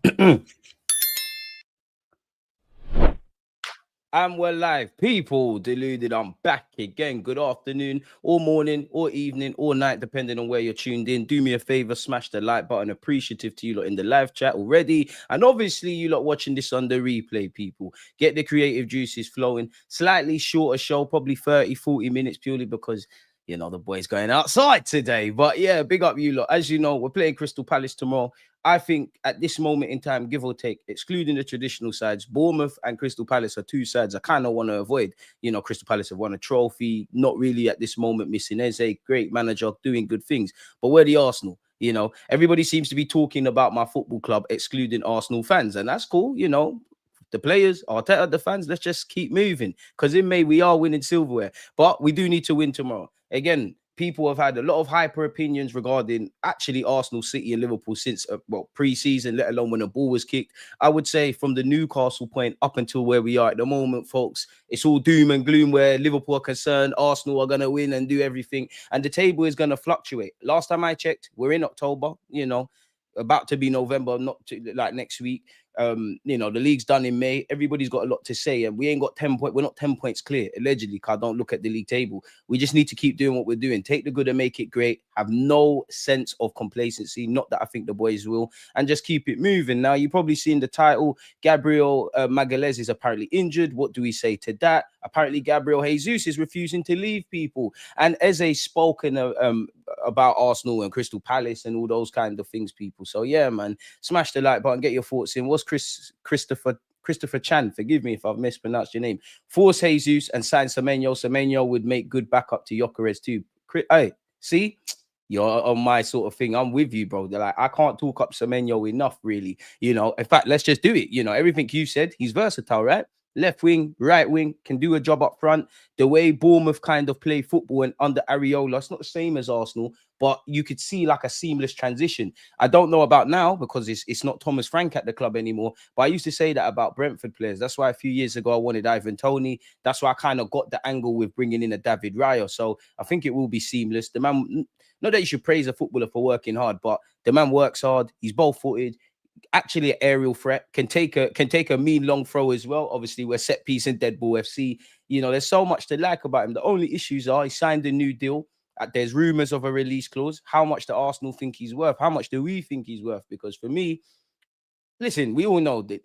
And we're live, people. Deluded. I'm back again. Good afternoon, or morning, or evening, or night, depending on where you're tuned in. Do me a favor, smash the like button. Appreciative to you lot in the live chat already. And obviously, you lot watching this on the replay, people. Get the creative juices flowing. Slightly shorter show, probably 30, 40 minutes, purely because the boys going outside today. But yeah, big up you lot. As you know, we're playing Crystal Palace tomorrow. I think at this moment in time, give or take, excluding the traditional sides, Bournemouth and Crystal Palace are two sides I kind of want to avoid. Crystal Palace have won a trophy, not really at this moment missing Eze, great manager, doing good things. But we're the Arsenal. Everybody seems to be talking about my football club, excluding Arsenal fans, and that's cool. The players, Arteta, the fans, let's just keep moving, because in May we are winning silverware, but we do need to win tomorrow. Again, people have had a lot of hyper opinions regarding actually Arsenal, City, and Liverpool since pre-season, let alone when the ball was kicked. I would say from the Newcastle point up until where we are at the moment, folks, it's all doom and gloom where Liverpool are concerned. Arsenal are going to win and do everything, and the table is going to fluctuate. Last time I checked, we're in October, about to be November, not to, like next week. The league's done in May. Everybody's got a lot to say, and we ain't got 10 points. We're not 10 points clear, allegedly, because I don't look at the league table. We just need to keep doing what we're doing. Take the good and make it great. Have no sense of complacency. Not that I think the boys will, and just keep it moving. Now, you've probably seen the title. Gabriel Magalhaes is apparently injured. What do we say to that? Apparently, Gabriel Jesus is refusing to leave, people. And Eze spoken about Arsenal and Crystal Palace and all those kind of things, people. So yeah, man, smash the like button, get your thoughts in. What's Christopher Chan, forgive me if I've mispronounced your name, force Jesus and sign Semenyo. Semenyo would make good backup to Gyökeres too. Hey, see, you're on my sort of thing. I'm with you, bro. They're like, I can't talk up Semenyo enough, really. In fact, let's just do it. Everything you said, he's versatile, right? Left wing, right wing, can do a job up front. The way Bournemouth kind of play football and under Areola, it's not the same as Arsenal, but you could see like a seamless transition. I don't know about now because it's not Thomas Frank at the club anymore, but I used to say that about Brentford players. That's why a few years ago I wanted Ivan Toney. That's why I kind of got the angle with bringing in a David Raya. So I think it will be seamless. The man, not that you should praise a footballer for working hard, but the man works hard. He's both-footed. Actually an aerial threat, can take a mean long throw as well. Obviously, we're set piece in Dead Ball FC. There's so much to like about him. The only issues are he signed a new deal. There's rumors of a release clause. How much do Arsenal think he's worth? How much do we think he's worth? Because for me, listen, we all know that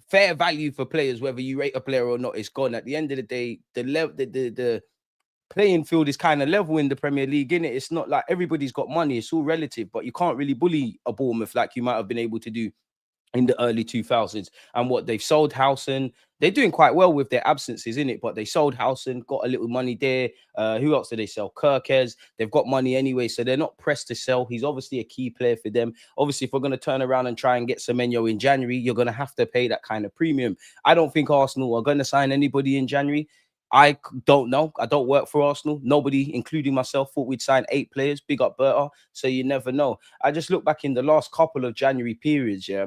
fair value for players, whether you rate a player or not, is gone. At the end of the day, the playing field is kind of level in the Premier League, innit? It's not like everybody's got money. It's all relative, but you can't really bully a Bournemouth like you might have been able to do in the early 2000s. And what they've sold Howson, they're doing quite well with their absences in it, but they sold Howson, got a little money there. Who else did they sell? Kirkes. They've got money anyway, so they're not pressed to sell. He's obviously a key player for them. Obviously, if we're going to turn around and try and get Semenyo in January, you're going to have to pay that kind of premium. I don't think Arsenal are going to sign anybody in January. I don't know. I don't work for Arsenal. Nobody, including myself, thought we'd sign 8 players. Big up Berta. So you never know. I just look back in the last couple of January periods, yeah.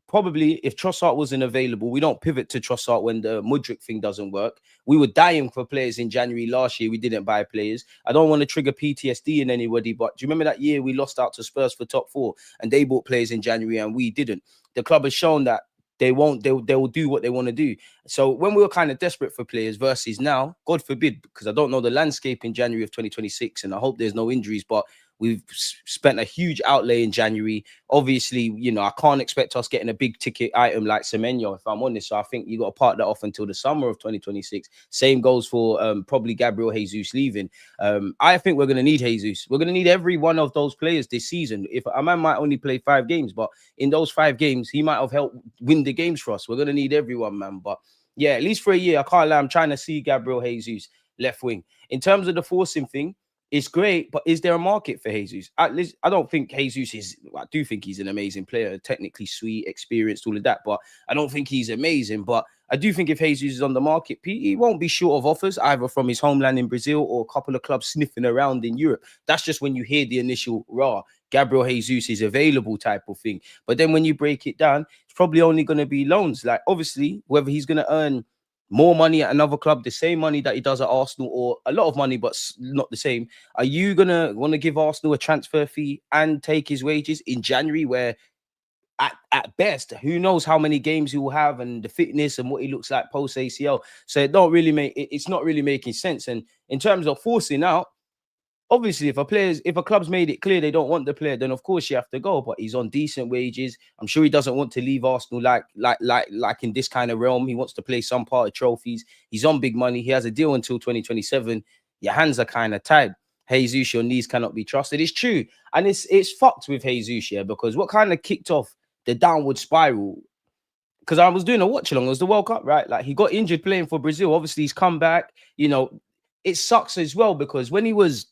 Probably if Trossard wasn't available, we don't pivot to Trossard when the Mudryk thing doesn't work. We were dying for players in January last year. We didn't buy players. I don't want to trigger PTSD in anybody, but do you remember that year we lost out to Spurs for top 4 and they bought players in January and we didn't? The club has shown that they will do what they want to do. So when we were kind of desperate for players versus now, God forbid, because I don't know the landscape in January of 2026 and I hope there's no injuries, but we've spent a huge outlay in January. Obviously, I can't expect us getting a big ticket item like Semenyo, if I'm honest. So I think you got to park that off until the summer of 2026. Same goes for probably Gabriel Jesus leaving. I think we're going to need Jesus. We're going to need every one of those players this season. If a man might only play 5 games, but in those 5 games, he might have helped win the games for us. We're going to need everyone, man. But yeah, at least for a year, I can't lie. I'm trying to see Gabriel Jesus left wing. In terms of the forcing thing, it's great, but is there a market for Jesus? At least I don't think Jesus is. I do think he's an amazing player, technically sweet, experienced, all of that. But I don't think he's amazing. But I do think if Jesus is on the market, he won't be short of offers either from his homeland in Brazil or a couple of clubs sniffing around in Europe. That's just when you hear the initial raw Gabriel Jesus is available type of thing. But then when you break it down, it's probably only going to be loans. Like obviously, whether he's going to earn more money at another club, the same money that he does at Arsenal, or a lot of money, but not the same. Are you going to want to give Arsenal a transfer fee and take his wages in January where at best. Who knows how many games he will have and the fitness and what he looks like post ACL. So it's not really making sense. And in terms of forcing out, obviously, if a club's made it clear they don't want the player, then of course you have to go. But he's on decent wages. I'm sure he doesn't want to leave Arsenal like in this kind of realm. He wants to play some part of trophies. He's on big money. He has a deal until 2027. Your hands are kind of tied. Jesus, your knees cannot be trusted. It's true, and it's fucked with Jesus, yeah, because what kind of kicked off the downward spiral? Because I was doing a watch along. It was the World Cup, right? Like he got injured playing for Brazil. Obviously, he's come back. It sucks as well because when he was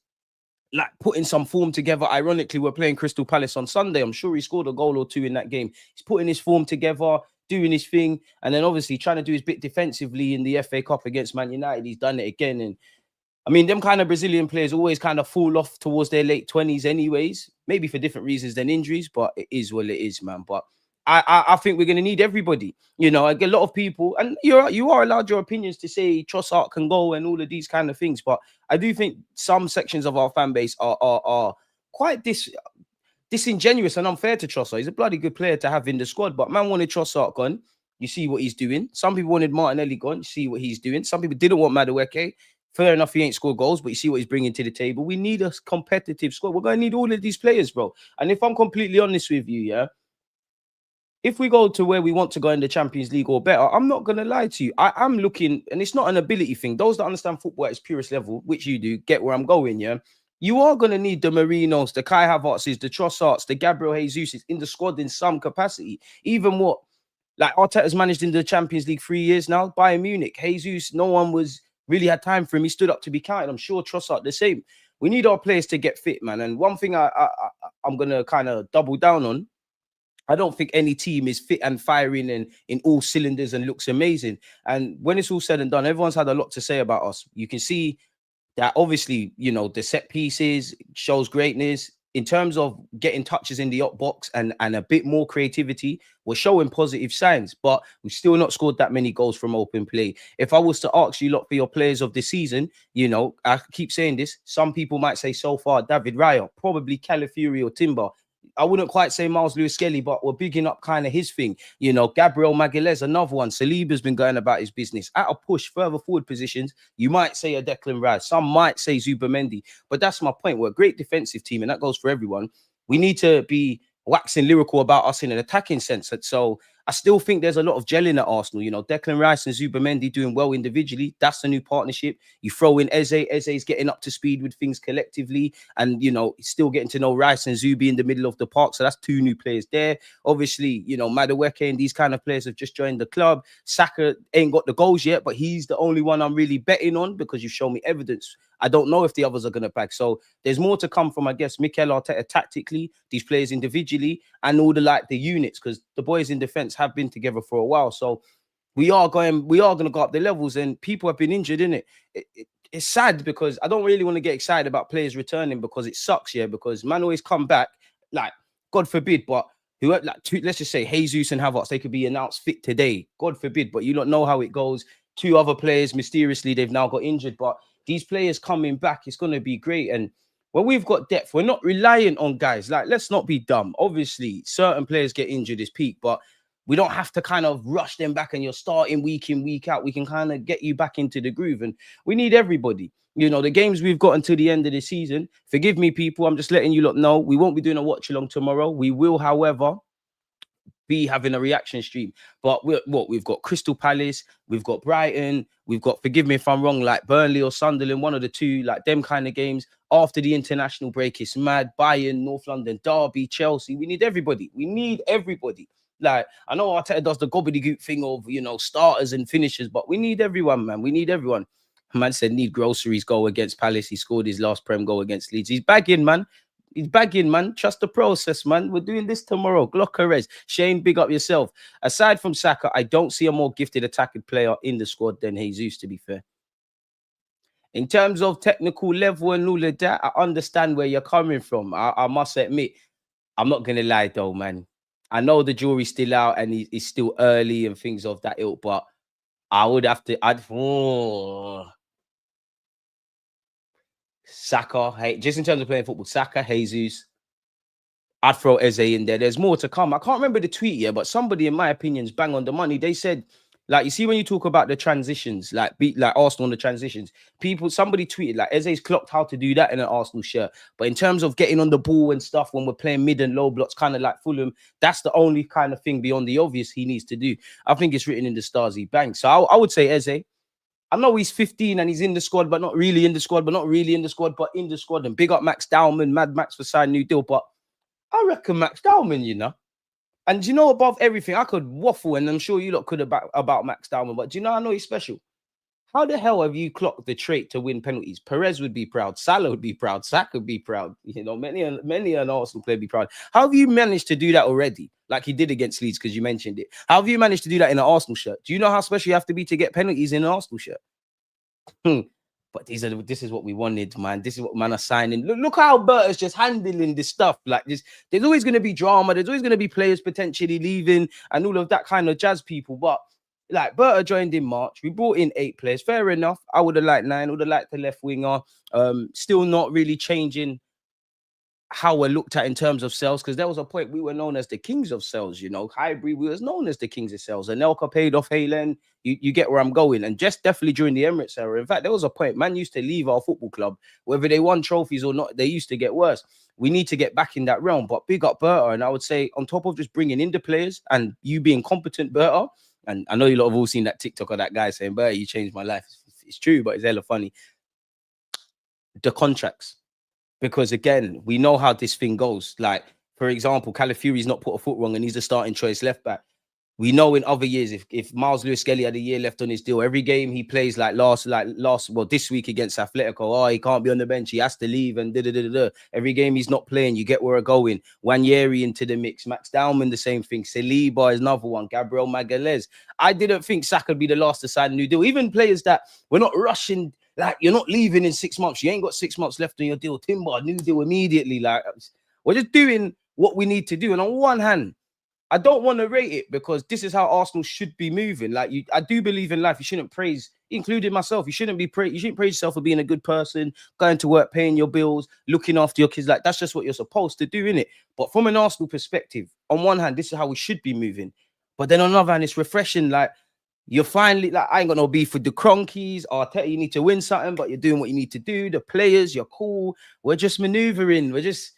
like putting some form together. Ironically, we're playing Crystal Palace on Sunday. I'm sure he scored a goal or two in that game. He's putting his form together, doing his thing, and then obviously trying to do his bit defensively in the FA Cup against Man United. He's done it again. And I mean, them kind of Brazilian players always kind of fall off towards their late 20s anyways, maybe for different reasons than injuries, but it is what it is, man. But I think we're going to need everybody. I get a lot of people, and you are allowed your opinions to say Trossard can go and all of these kind of things, but I do think some sections of our fan base are quite disingenuous and unfair to Trossard. He's a bloody good player to have in the squad, but man wanted Trossard gone. You see what he's doing. Some people wanted Martinelli gone. You see what he's doing. Some people didn't want Madueke. Fair enough, he ain't scored goals, but you see what he's bringing to the table. We need a competitive squad. We're going to need all of these players, bro. And if I'm completely honest with you, yeah, if we go to where we want to go in the Champions League or better, I'm not going to lie to you. I'm looking, and it's not an ability thing. Those that understand football at its purest level, which you do, get where I'm going, yeah? You are going to need the Marinos, the Kai Havertzes, the Trossards, the Gabriel Jesus in the squad in some capacity. Even like Arteta's managed in the Champions League 3 years now, Bayern Munich, Jesus, no one really had time for him. He stood up to be counted. I'm sure Trossard the same. We need our players to get fit, man. And one thing I'm going to kind of double down on, I don't think any team is fit and firing and in all cylinders and looks amazing. And when it's all said and done, everyone's had a lot to say about us. You can see that obviously, the set pieces shows greatness. In terms of getting touches in the up box and a bit more creativity, we're showing positive signs, but we've still not scored that many goals from open play. If I was to ask you lot for your players of the season, I keep saying this, some people might say so far, David Raya, probably Calafiori or Timber. I wouldn't quite say Miles Lewis-Skelly, but we're bigging up kind of his thing. Gabriel Magalhaes, another one. Saliba's been going about his business. At a push, further forward positions, you might say a Declan Rice. Some might say Zubimendi. But that's my point. We're a great defensive team, and that goes for everyone. We need to be waxing lyrical about us in an attacking sense. So I still think there's a lot of gelling at Arsenal. Declan Rice and Zubimendi doing well individually. That's a new partnership. You throw in Eze. Eze's getting up to speed with things collectively. And, still getting to know Rice and Zubi in the middle of the park. So that's two new players there. Obviously, Madueke and these kind of players have just joined the club. Saka ain't got the goals yet, but he's the only one I'm really betting on because you've shown me evidence. I don't know if the others are going to back. So there's more to come from, I guess, Mikel Arteta tactically, these players individually, and all the units, because the boys in defense have been together for a while. So we are going to go up the levels, and people have been injured in it. It's sad because I don't really want to get excited about players returning because it sucks, yeah, because man always come back, like, God forbid, but let's just say Jesus and Havertz, they could be announced fit today. God forbid, but you don't know how it goes. Two other players, mysteriously, they've now got injured, but these players coming back, it's going to be great. And when we've got depth, we're not reliant on guys. Like, let's not be dumb. Obviously, certain players get injured is peak, but we don't have to kind of rush them back and you're starting week in, week out. We can kind of get you back into the groove, and we need everybody. The games we've got until the end of the season, forgive me, people, I'm just letting you lot know, we won't be doing a watch along tomorrow. We will, however, be having a reaction stream. But we've got Crystal Palace, we've got Brighton, we've got, forgive me if I'm wrong, like Burnley or Sunderland, one of the two, like them kind of games. After the international break, it's mad. Bayern, North London, Derby, Chelsea. We need everybody. We need everybody. Like, I know Arteta does the gobbledygook thing of, starters and finishers, but we need everyone, man. We need everyone. Man said, need groceries, go against Palace. He scored his last Prem goal against Leeds. He's bagging, man. He's bagging, man. Trust the process, man. We're doing this tomorrow. Glockerez. Shane, big up yourself. Aside from Saka, I don't see a more gifted attacking player in the squad than Jesus, to be fair. In terms of technical level and all of that, I understand where you're coming from. I must admit, I'm not going to lie, though, man. I know the jury's still out and it's still early and things of that ilk, but I would have to... Saka, just in terms of playing football, Saka, Jesus, I'd throw Eze in there. There's more to come. I can't remember the tweet yet, but somebody, in my opinion, is bang on the money. They said, like, you see, when you talk about the transitions, like Arsenal on the transitions, somebody tweeted, like, Eze's clocked how to do that in an Arsenal shirt. But in terms of getting on the ball and stuff when we're playing mid and low blocks, kind of like Fulham, that's the only kind of thing beyond the obvious he needs to do. I think it's written in the stars he bangs. So I would say Eze. I know he's 15 and he's in the squad, but not really in the squad, but not really in the squad, but in the squad. And big up Max Dowman, Mad Max for signing new deal. But I reckon Max Dowman, you know. And you know, above everything, I could waffle, and I'm sure you lot could about Max Dowman. But do you know, I know he's special. How the hell have you clocked the trait to win penalties? Perez would be proud. Salah would be proud. Saka would be proud. You know, many an Arsenal player would be proud. How have you managed to do that already? Like he did against Leeds, because you mentioned it. How have you managed to do that in an Arsenal shirt? Do you know how special you have to be to get penalties in an Arsenal shirt? But this is what we wanted, man. This is what man are signing. Look how Berta's just handling this stuff. Like this, there's always going to be drama. There's always going to be players potentially leaving and all of that kind of jazz, people. But like Berta joined in March. We brought in 8 players. Fair enough. I would have liked 9. Would have liked the left winger. Still not really changing how we're looked at in terms of sales, because there was a point we were known as the kings of sales, you know. Highbury, we was known as the kings of sales. And Elka paid off Haaland. You get where I'm going. And just definitely during the Emirates era. In fact, there was a point man used to leave our football club, whether they won trophies or not, they used to get worse. We need to get back in that realm. But big up Berta. And I would say, on top of just bringing in the players and you being competent, Berta, and I know you lot have all seen that TikTok of that guy saying, Berta, you changed my life. It's true, but it's hella funny. The contracts. Because again, we know how this thing goes. Like, for example, Calafiori's not put a foot wrong and he's a starting choice left back. We know in other years, if Miles Lewis-Skelly had a year left on his deal, every game he plays this week against Atletico, he can't be on the bench, he has to leave, and every game he's not playing, you get where we're going. Wanyeri into the mix, Max Dowman, the same thing. Saliba is another one, Gabriel Magalhaes. I didn't think Saka would be the last to sign a new deal. Even players that we're not rushing, like you're not leaving in 6 months, you ain't got 6 months left on your deal. Timber, new deal immediately. Like, we're just doing what we need to do. And on one hand, I don't want to rate it because this is how Arsenal should be moving. Like, I do believe in life. You shouldn't praise, including myself. You shouldn't praise yourself for being a good person, going to work, paying your bills, looking after your kids. Like, that's just what you're supposed to do, innit? But from an Arsenal perspective, on one hand, this is how we should be moving. But then on the other hand, it's refreshing. Like, you're finally, like, I ain't got no beef with the Cronkies. Arteta, you need to win something, but you're doing what you need to do. The players, you're cool. We're just maneuvering. This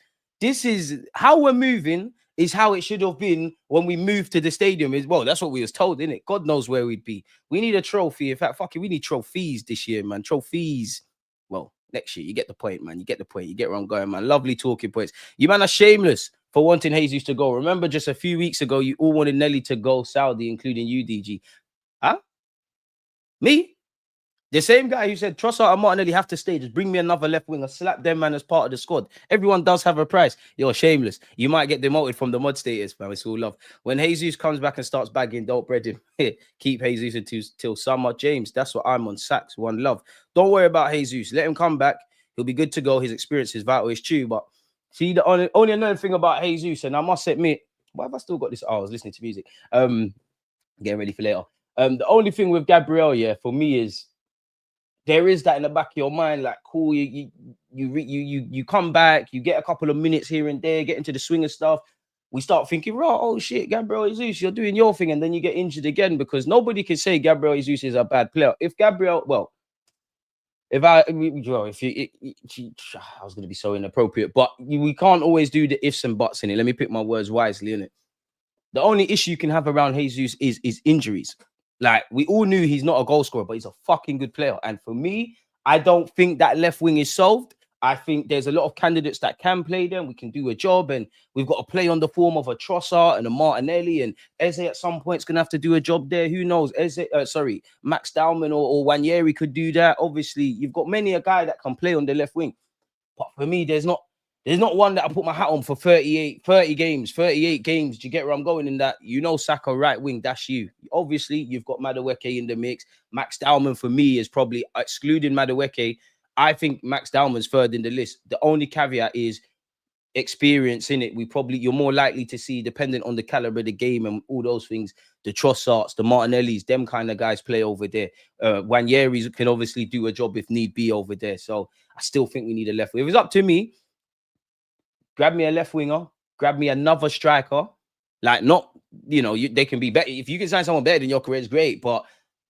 is how we're moving. Is how it should have been when we moved to the stadium. Well, that's what we was told, innit? God knows where we'd be. We need a trophy. In fact, fuck it, we need trophies this year, man. Trophies. Well, next year. You get the point, man. You get the point. You get where I'm going, man. Lovely talking points. You man are shameless for wanting Jesus to go. Remember, just a few weeks ago, you all wanted Nelly to go Saudi, including you, DG. Huh? Me? The same guy who said Trossard and Martinelli have to stay. Just bring me another left winger. Slap them, man, as part of the squad. Everyone does have a price. You're shameless. You might get demoted from the mod status, man. It's all love. When Jesus comes back and starts bagging, don't bread him. Keep Jesus until summer. James, that's what I'm on. Sacks, one love. Don't worry about Jesus. Let him come back. He'll be good to go. His experience is vital. It's true. But see, the only another thing about Jesus, and I must admit, why have I still got this? Oh, I was listening to music. Getting ready for later. The only thing with Gabriel, yeah, for me is, there is that in the back of your mind, like, cool, you come back, you get a couple of minutes here and there, get into the swing of stuff. We start thinking, right, oh shit, Gabriel Jesus, you're doing your thing, and then you get injured again, because nobody can say Gabriel Jesus is a bad player. If Gabriel, well, I was going to be so inappropriate, but we can't always do the ifs and buts in it. Let me pick my words wisely in it. The only issue you can have around Jesus is injuries. Like, we all knew he's not a goal scorer, but he's a fucking good player. And for me, I don't think that left wing is solved. I think there's a lot of candidates that can play them. We can do a job, and we've got to play on the form of a Trossard and a Martinelli, and Eze at some point is going to have to do a job there. Who knows? Max Dowman or Wanyeri could do that. Obviously, you've got many a guy that can play on the left wing. But for me, there's not one that I put my hat on for 38 games. Do you get where I'm going in that? You know, Saka right wing, that's you. Obviously, you've got Madueke in the mix. Max Dowman for me is probably, excluding Madueke, I think Max Dowman's third in the list. The only caveat is experience in it. You're more likely to see, depending on the caliber of the game and all those things, the Trossards, the Martinellis, them kind of guys play over there. Wanyeri can obviously do a job if need be over there. So I still think we need a left wing. If it's up to me, grab me a left winger, grab me another striker. Like, not, they can be better. If you can sign someone better than your career, it's great. But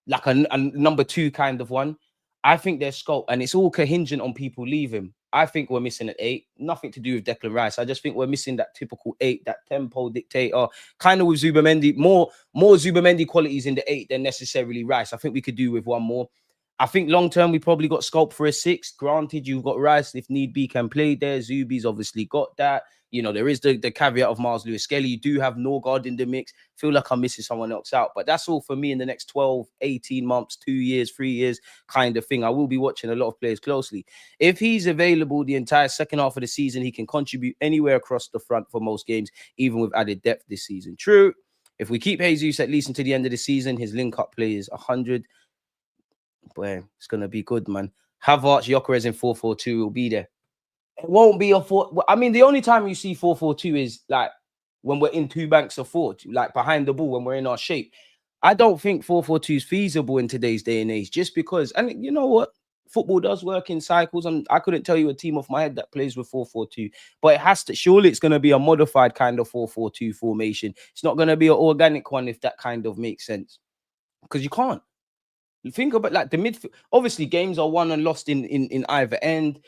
like a number 2 kind of one, I think there's scope, and it's all contingent on people leaving. I think we're missing an 8. Nothing to do with Declan Rice. I just think we're missing that typical 8, that tempo dictator, kind of with Zubamendi. More Zubamendi qualities in the 8 than necessarily Rice. I think we could do with one more. I think long term we probably got scope for a 6. Granted, you've got Rice, if need be, can play there. Zubi's obviously got that. There is the caveat of Miles Lewis-Skelly. You do have Norgard in the mix. Feel like I'm missing someone else out. But that's all for me in the next 12, 18 months, 2 years, 3 years kind of thing. I will be watching a lot of players closely. If he's available the entire second half of the season, he can contribute anywhere across the front for most games, even with added depth this season. True. If we keep Jesus at least until the end of the season, his link-up play is 100. Boy, it's going to be good, man. Havertz, Gyökeres in 4-4-2 will be there. It won't be a 4. I mean, the only time you see 4-4-2 is like when we're in 2 banks of 4, like behind the ball, when we're in our shape. I don't think 4-4-2 is feasible in today's day and age, just because, and you know what? Football does work in cycles, and I couldn't tell you a team off my head that plays with 4-4-2, but it has to, surely it's going to be a modified kind of 4-4-2 formation. It's not going to be an organic one, if that kind of makes sense, because you can't. You think about like the midfield. Obviously, games are won and lost in either end.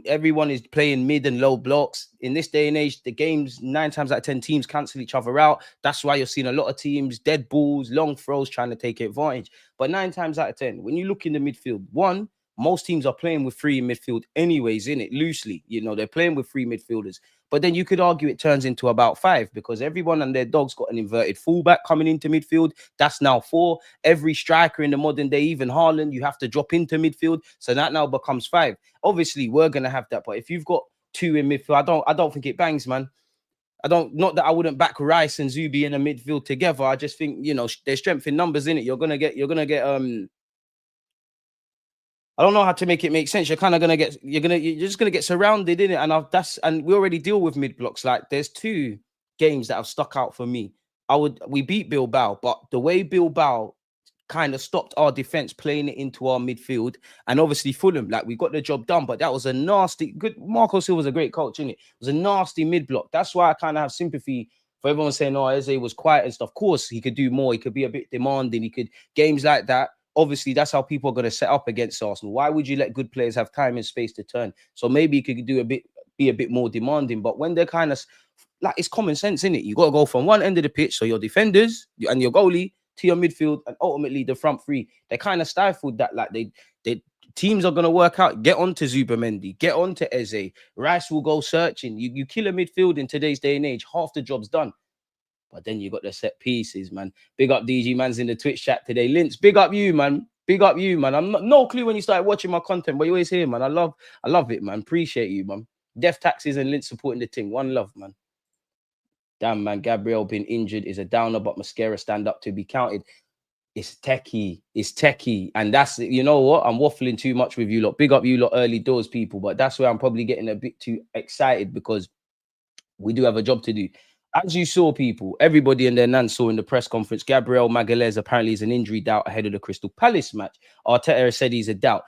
Everyone is playing mid and low blocks. In this day and age, the games 9 times out of 10 teams cancel each other out. That's why you're seeing a lot of teams dead balls, long throws, trying to take advantage. But 9 times out of 10, when you look in the midfield, most teams are playing with 3 in midfield anyways, in it loosely. They're playing with 3 midfielders. But then you could argue it turns into about 5, because everyone and their dog's got an inverted fullback coming into midfield. That's now 4. Every striker in the modern day, even Haaland, you have to drop into midfield. So that now becomes 5. Obviously, we're going to have that. But if you've got 2 in midfield, I don't think it bangs, man. Not that I wouldn't back Rice and Zubi in a midfield together. I just think, there's strength in numbers in it. You're gonna get I don't know how to make it make sense. You're kind of gonna get, you're just gonna get surrounded in it, and we already deal with mid blocks. Like, there's 2 games that have stuck out for me. We beat Bilbao, but the way Bilbao kind of stopped our defense playing it into our midfield, and obviously Fulham, like, we got the job done, but that was a nasty. Good, Marco Silva's a great coach, isn't it? It was a nasty mid block. That's why I kind of have sympathy for everyone saying, "Oh, Eze was quiet and stuff." Of course, he could do more. He could be a bit demanding. He could games like that. Obviously, that's how people are going to set up against Arsenal. Why would you let good players have time and space to turn? So maybe he could be a bit more demanding. But when they're kind of like, it's common sense, isn't it? You got to go from one end of the pitch, so your defenders and your goalie, to your midfield, and ultimately the front 3. They kind of stifled that. Like, they teams are going to work out. Get onto Zubamendi, get onto Eze. Rice will go searching. You kill a midfield in today's day and age, half the job's done. But then you got the set pieces, man. Big up DG, man's in the Twitch chat today. Linz, big up you, man. Big up you, man. I'm no clue when you started watching my content, but you always here, man. I love it, man. Appreciate you, man. Death Taxes and Linz supporting the team. One love, man. Damn, man. Gabriel being injured is a downer, but Mascara stand up to be counted. It's techie. And that's, you know what? I'm waffling too much with you lot. Big up you lot, early doors people. But that's where I'm probably getting a bit too excited, because we do have a job to do. As you saw, people, everybody and their nan saw in the press conference, Gabriel Magalhaes apparently is an injury doubt ahead of the Crystal Palace match. Arteta said he's a doubt.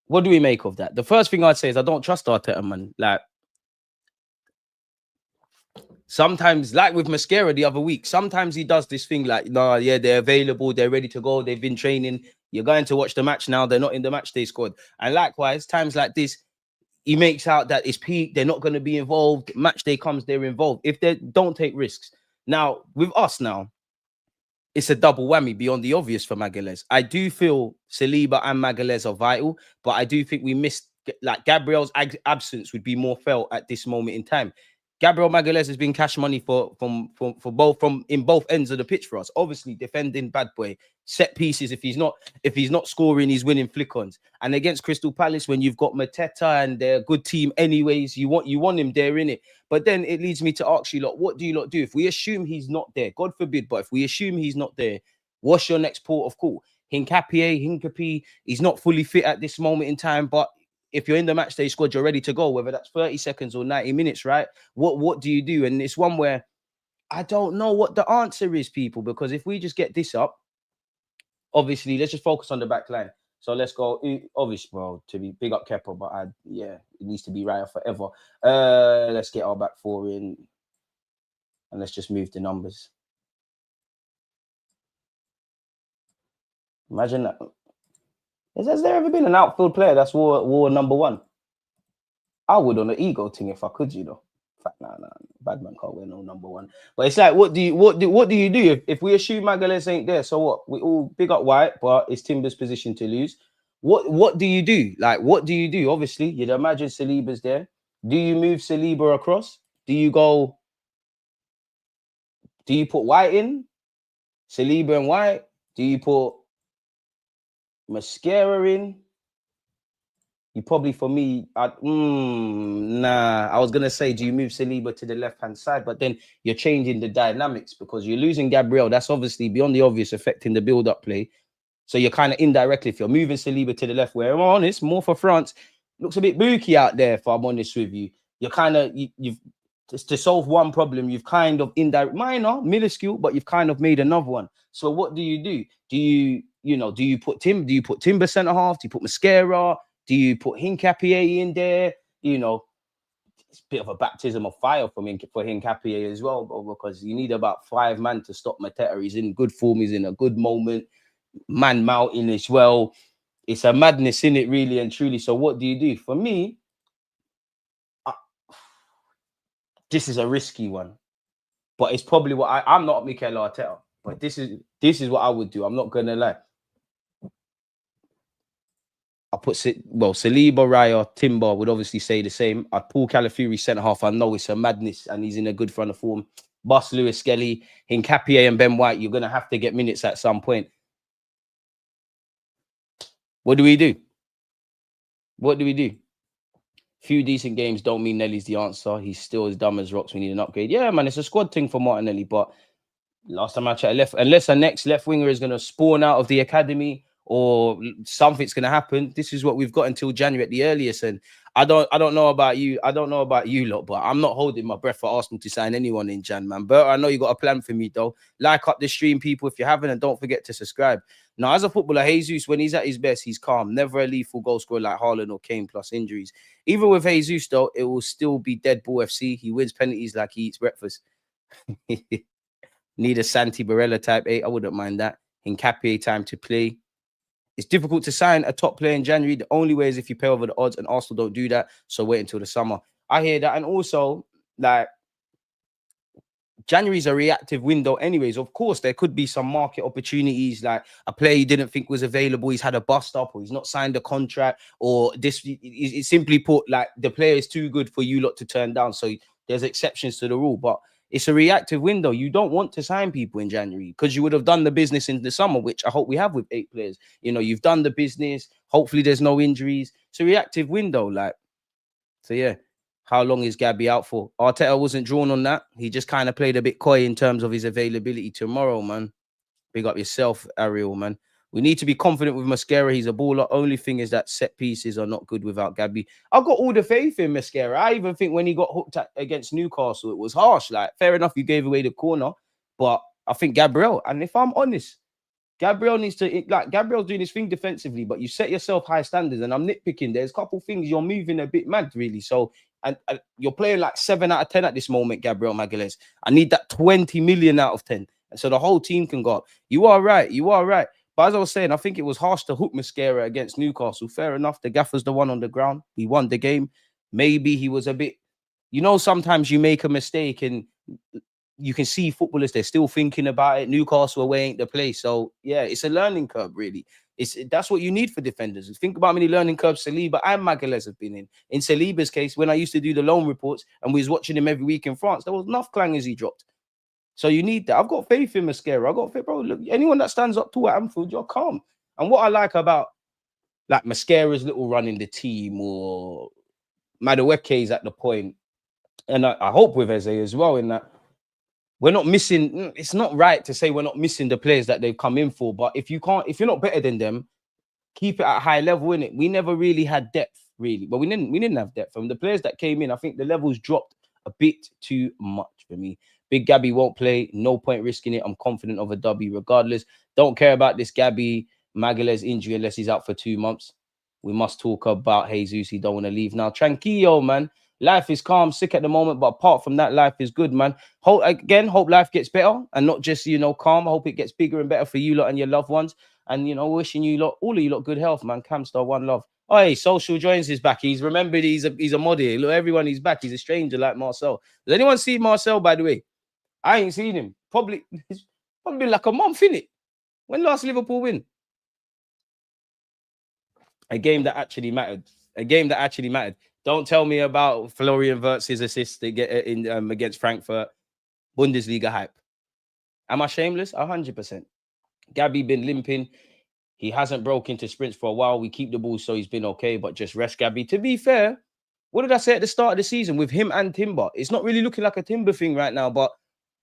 What do we make of that? The first thing I'd say is I don't trust Arteta, man. Like, sometimes, like with Mascara the other week, sometimes he does this thing like, no, yeah, they're available, they're ready to go, they've been training, you're going to watch the match now, they're not in the match day squad. And likewise, times like this, he makes out that it's peak, they're not going to be involved. Match day comes, they're involved. If they don't take risks. Now, with us now, it's a double whammy beyond the obvious for Magalhaes. I do feel Saliba and Magalhaes are vital, but I do think we missed, like, Gabriel's absence would be more felt at this moment in time. Gabriel Magalhaes has been cash money for both in both ends of the pitch for us. Obviously, defending bad boy, set pieces. If he's not scoring, he's winning flick-ons. And against Crystal Palace, when you've got Mateta and they're a good team, anyways, you want him there in it. But then it leads me to ask you lot, what do you lot do if we assume he's not there? God forbid, but if we assume he's not there, what's your next port of call? Hincapié, he's not fully fit at this moment in time, but if you're in the match day squad, you're ready to go, whether that's 30 seconds or 90 minutes, right? What do you do? And it's one where I don't know what the answer is, people, because if we just get this up, obviously, let's just focus on the back line. So let's go. Obviously, bro, to be big up Kepa, but it needs to be Raya forever. Let's get our back four in, and let's just move the numbers. Imagine that. Has there ever been an outfield player that's wore number 1? I would on the ego thing if I could, you know. Nah, bad man can't wear no number 1. But it's like, what do you do if we assume Magalhaes ain't there? So what? We all big up White, but it's Timber's position to lose. What do you do? Like, what do you do? Obviously, you'd imagine Saliba's there. Do you move Saliba across? Do you put White in? Saliba and White? Do you put Mascara in? You probably, for me, nah. I was gonna say, do you move Saliba to the left-hand side? But then you're changing the dynamics because you're losing Gabriel. That's obviously beyond the obvious, affecting the build-up play. So you're kind of indirectly, if you're moving Saliba to the left, where I'm honest, more for France, looks a bit booky out there. If I'm honest with you, you're kind of you've to solve one problem, you've kind of minor, minuscule, but you've kind of made another one. So what do you do? Do you put Timber centre half? Do you put Mascara? Do you put Hincapié in there? You know, it's a bit of a baptism of fire for Hincapié as well, because you need about 5 men to stop Mateta. He's in good form. He's in a good moment. Man mountain as well. It's a madness in it, really and truly. So what do you do? For me, this is a risky one, but it's probably what I'm not Mikel Arteta, but this is what I would do. I'm not gonna lie. I put Saliba, Raya, Timber would obviously say the same. I'd pull Calafiori centre half. I know it's a madness and he's in a good front of form. Bus Lewis Skelly, Hincapié and Ben White. You're gonna have to get minutes at some point. What do we do? Few decent games don't mean Nelly's the answer. He's still as dumb as rocks. We need an upgrade. Yeah, man, it's a squad thing for Martinelli. But last time I checked, unless a next left winger is going to spawn out of the academy or something's going to happen, this is what we've got until January at the earliest. And I don't know about you. I don't know about you lot, but I'm not holding my breath for Arsenal to sign anyone in Jan, man. But I know you got a plan for me, though. Like up the stream, people, if you haven't, and don't forget to subscribe. Now, as a footballer, Jesus, when he's at his best, he's calm. Never a lethal goal scorer like Haaland or Kane plus injuries. Even with Jesus, though, it will still be dead ball FC. He wins penalties like he eats breakfast. Need a Santi Barella type 8. I wouldn't mind that. Hincapié time to play. It's difficult to sign a top player in January. The only way is if you pay over the odds, and Arsenal don't do that. So wait until the summer. I hear that. And also, like, January's a reactive window anyways. Of course, there could be some market opportunities, like a player you didn't think was available. He's had a bust up, or he's not signed a contract, or this. It's simply put, like, the player is too good for you lot to turn down. So there's exceptions to the rule, but it's a reactive window. You don't want to sign people in January because you would have done the business in the summer, which I hope we have with 8 players. You know, you've done the business. Hopefully there's no injuries. It's a reactive window. So yeah. How long is Gabby out for? Arteta wasn't drawn on that. He just kind of played a bit coy in terms of his availability tomorrow, man. Big up yourself, Ariel, man. We need to be confident with Mascara. He's a baller. Only thing is that set pieces are not good without Gabby. I've got all the faith in Mascara. I even think when he got hooked against Newcastle, it was harsh. Like, fair enough, you gave away the corner. But I think Gabriel, and if I'm honest, Gabriel needs to, like, Gabriel's doing his thing defensively, but you set yourself high standards, and I'm nitpicking. There's a couple things you're moving a bit mad, really. So, and you're playing like 7 out of 10 at this moment, Gabriel Magalhaes. I need that 20 million out of 10. And so the whole team can go up. You are right. But as I was saying, I think it was harsh to hook Mascara against Newcastle. Fair enough. The gaffer's the one on the ground. He won the game. Maybe he was a bit, sometimes you make a mistake and you can see footballers, they're still thinking about it. Newcastle away ain't the place. So, yeah, it's a learning curve, really. That's what you need for defenders. Think about how many learning curves Saliba and Magalhaes have been in. In Saliba's case, when I used to do the loan reports and we was watching him every week in France, there was enough clangers he dropped. So you need that. I've got faith in Mascara. I've got faith, bro. Look, anyone that stands up to at Anfield, you're calm. And what I like about, like, Mascara's little run in the team, or Madueke's at the point, and I hope with Eze as well, in that we're not missing. It's not right to say we're not missing the players that they've come in for. But if you're not better than them, keep it at a high level, innit? We never really had depth, really. But we didn't have depth. From the players that came in, I think the levels dropped a bit too much for me. Big Gabby won't play. No point risking it. I'm confident of a W regardless. Don't care about this Gabby Magalhaes injury unless he's out for 2 months. We must talk about Jesus. He don't want to leave now. Tranquillo, man. Life is calm, sick at the moment, but apart from that, life is good, man. Hope life gets better and not just, calm. I hope it gets bigger and better for you lot and your loved ones. And, wishing you lot, all of you lot, good health, man. Camstar, one love. Oh, hey, Social Joins is back. He's remembered he's a mod here. Look, everyone, he's back. He's a stranger like Marcel. Does anyone see Marcel, by the way? I ain't seen him. It's probably been like a month, innit? When last Liverpool win? A game that actually mattered. Don't tell me about Florian Wirtz's assist against Frankfurt. Bundesliga hype. Am I shameless? 100%. Gabby been limping. He hasn't broke into sprints for a while. We keep the ball, so he's been okay, but just rest Gabby. To be fair, what did I say at the start of the season with him and Timber? It's not really looking like a Timber thing right now, but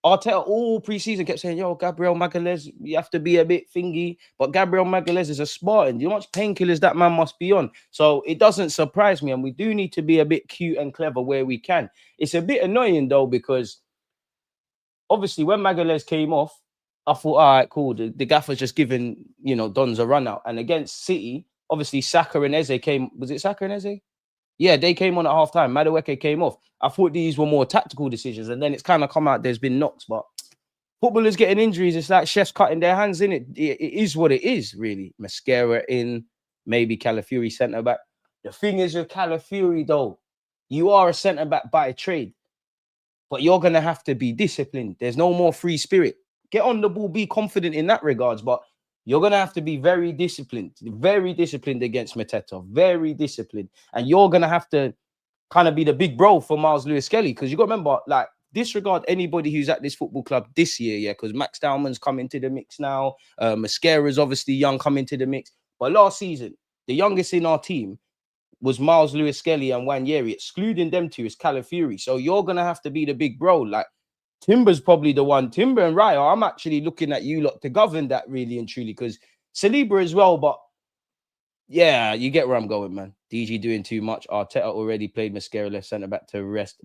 Arteta all pre-season kept saying, yo, Gabriel Magalhaes, you have to be a bit thingy. But Gabriel Magalhaes is a Spartan. You know how much painkillers that man must be on? So it doesn't surprise me. And we do need to be a bit cute and clever where we can. It's a bit annoying, though, because obviously when Magalhaes came off, I thought, all right, cool. The gaffer's just giving, Dons a run out. And against City, obviously Saka and Eze came. Was it Saka and Eze? Yeah, they came on at half-time. Madueke came off. I thought these were more tactical decisions, and then it's kind of come out there's been knocks, but footballers getting injuries, it's like chefs cutting their hands in it. It is what it is, really. Mascara in, maybe Calafiori centre-back. The thing is with Calafiori, though, you are a centre-back by trade, but you're going to have to be disciplined. There's no more free spirit. Get on the ball, be confident in that regards, but you're going to have to be very disciplined against Mateta, very disciplined. And you're going to have to kind of be the big bro for Miles Lewis-Skelly, because you got to remember, like, disregard anybody who's at this football club this year, yeah, because Max Dowman's come into the mix now. Mascara's obviously young, come into the mix. But last season, the youngest in our team was Miles Lewis-Skelly and Wanyeri. Excluding them two is Calafiori. So you're going to have to be the big bro. Like, Timber's probably the one. Timber and Raya, I'm actually looking at you lot to govern that really and truly, because Saliba as well, but yeah, you get where I'm going, man. DG doing too much. Arteta already played Mascara left centre-back to rest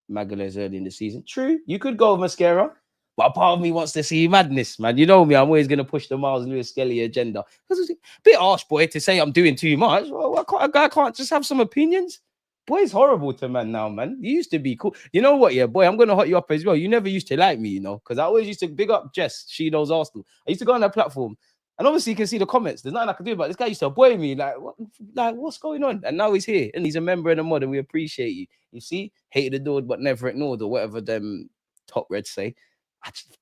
Magalhaes early in the season. True, you could go with Mascara, but a part of me wants to see madness, man. You know me, I'm always going to push the Miles Lewis-Skelly agenda. Because it's a bit harsh, boy, to say I'm doing too much. Well, a guy can't just have some opinions. Boy's horrible to man now, man. You used to be cool. You know what, yeah, boy, I'm going to hot you up as well. You never used to like me, because I always used to big up Jess. She knows Arsenal. I used to go on that platform, and obviously you can see the comments. There's nothing I can do about it. This guy used to avoid me. What's going on? And now he's here, and he's a member of the mod, and we appreciate you. You see? Hated adored, but never ignored, or whatever them top reds say.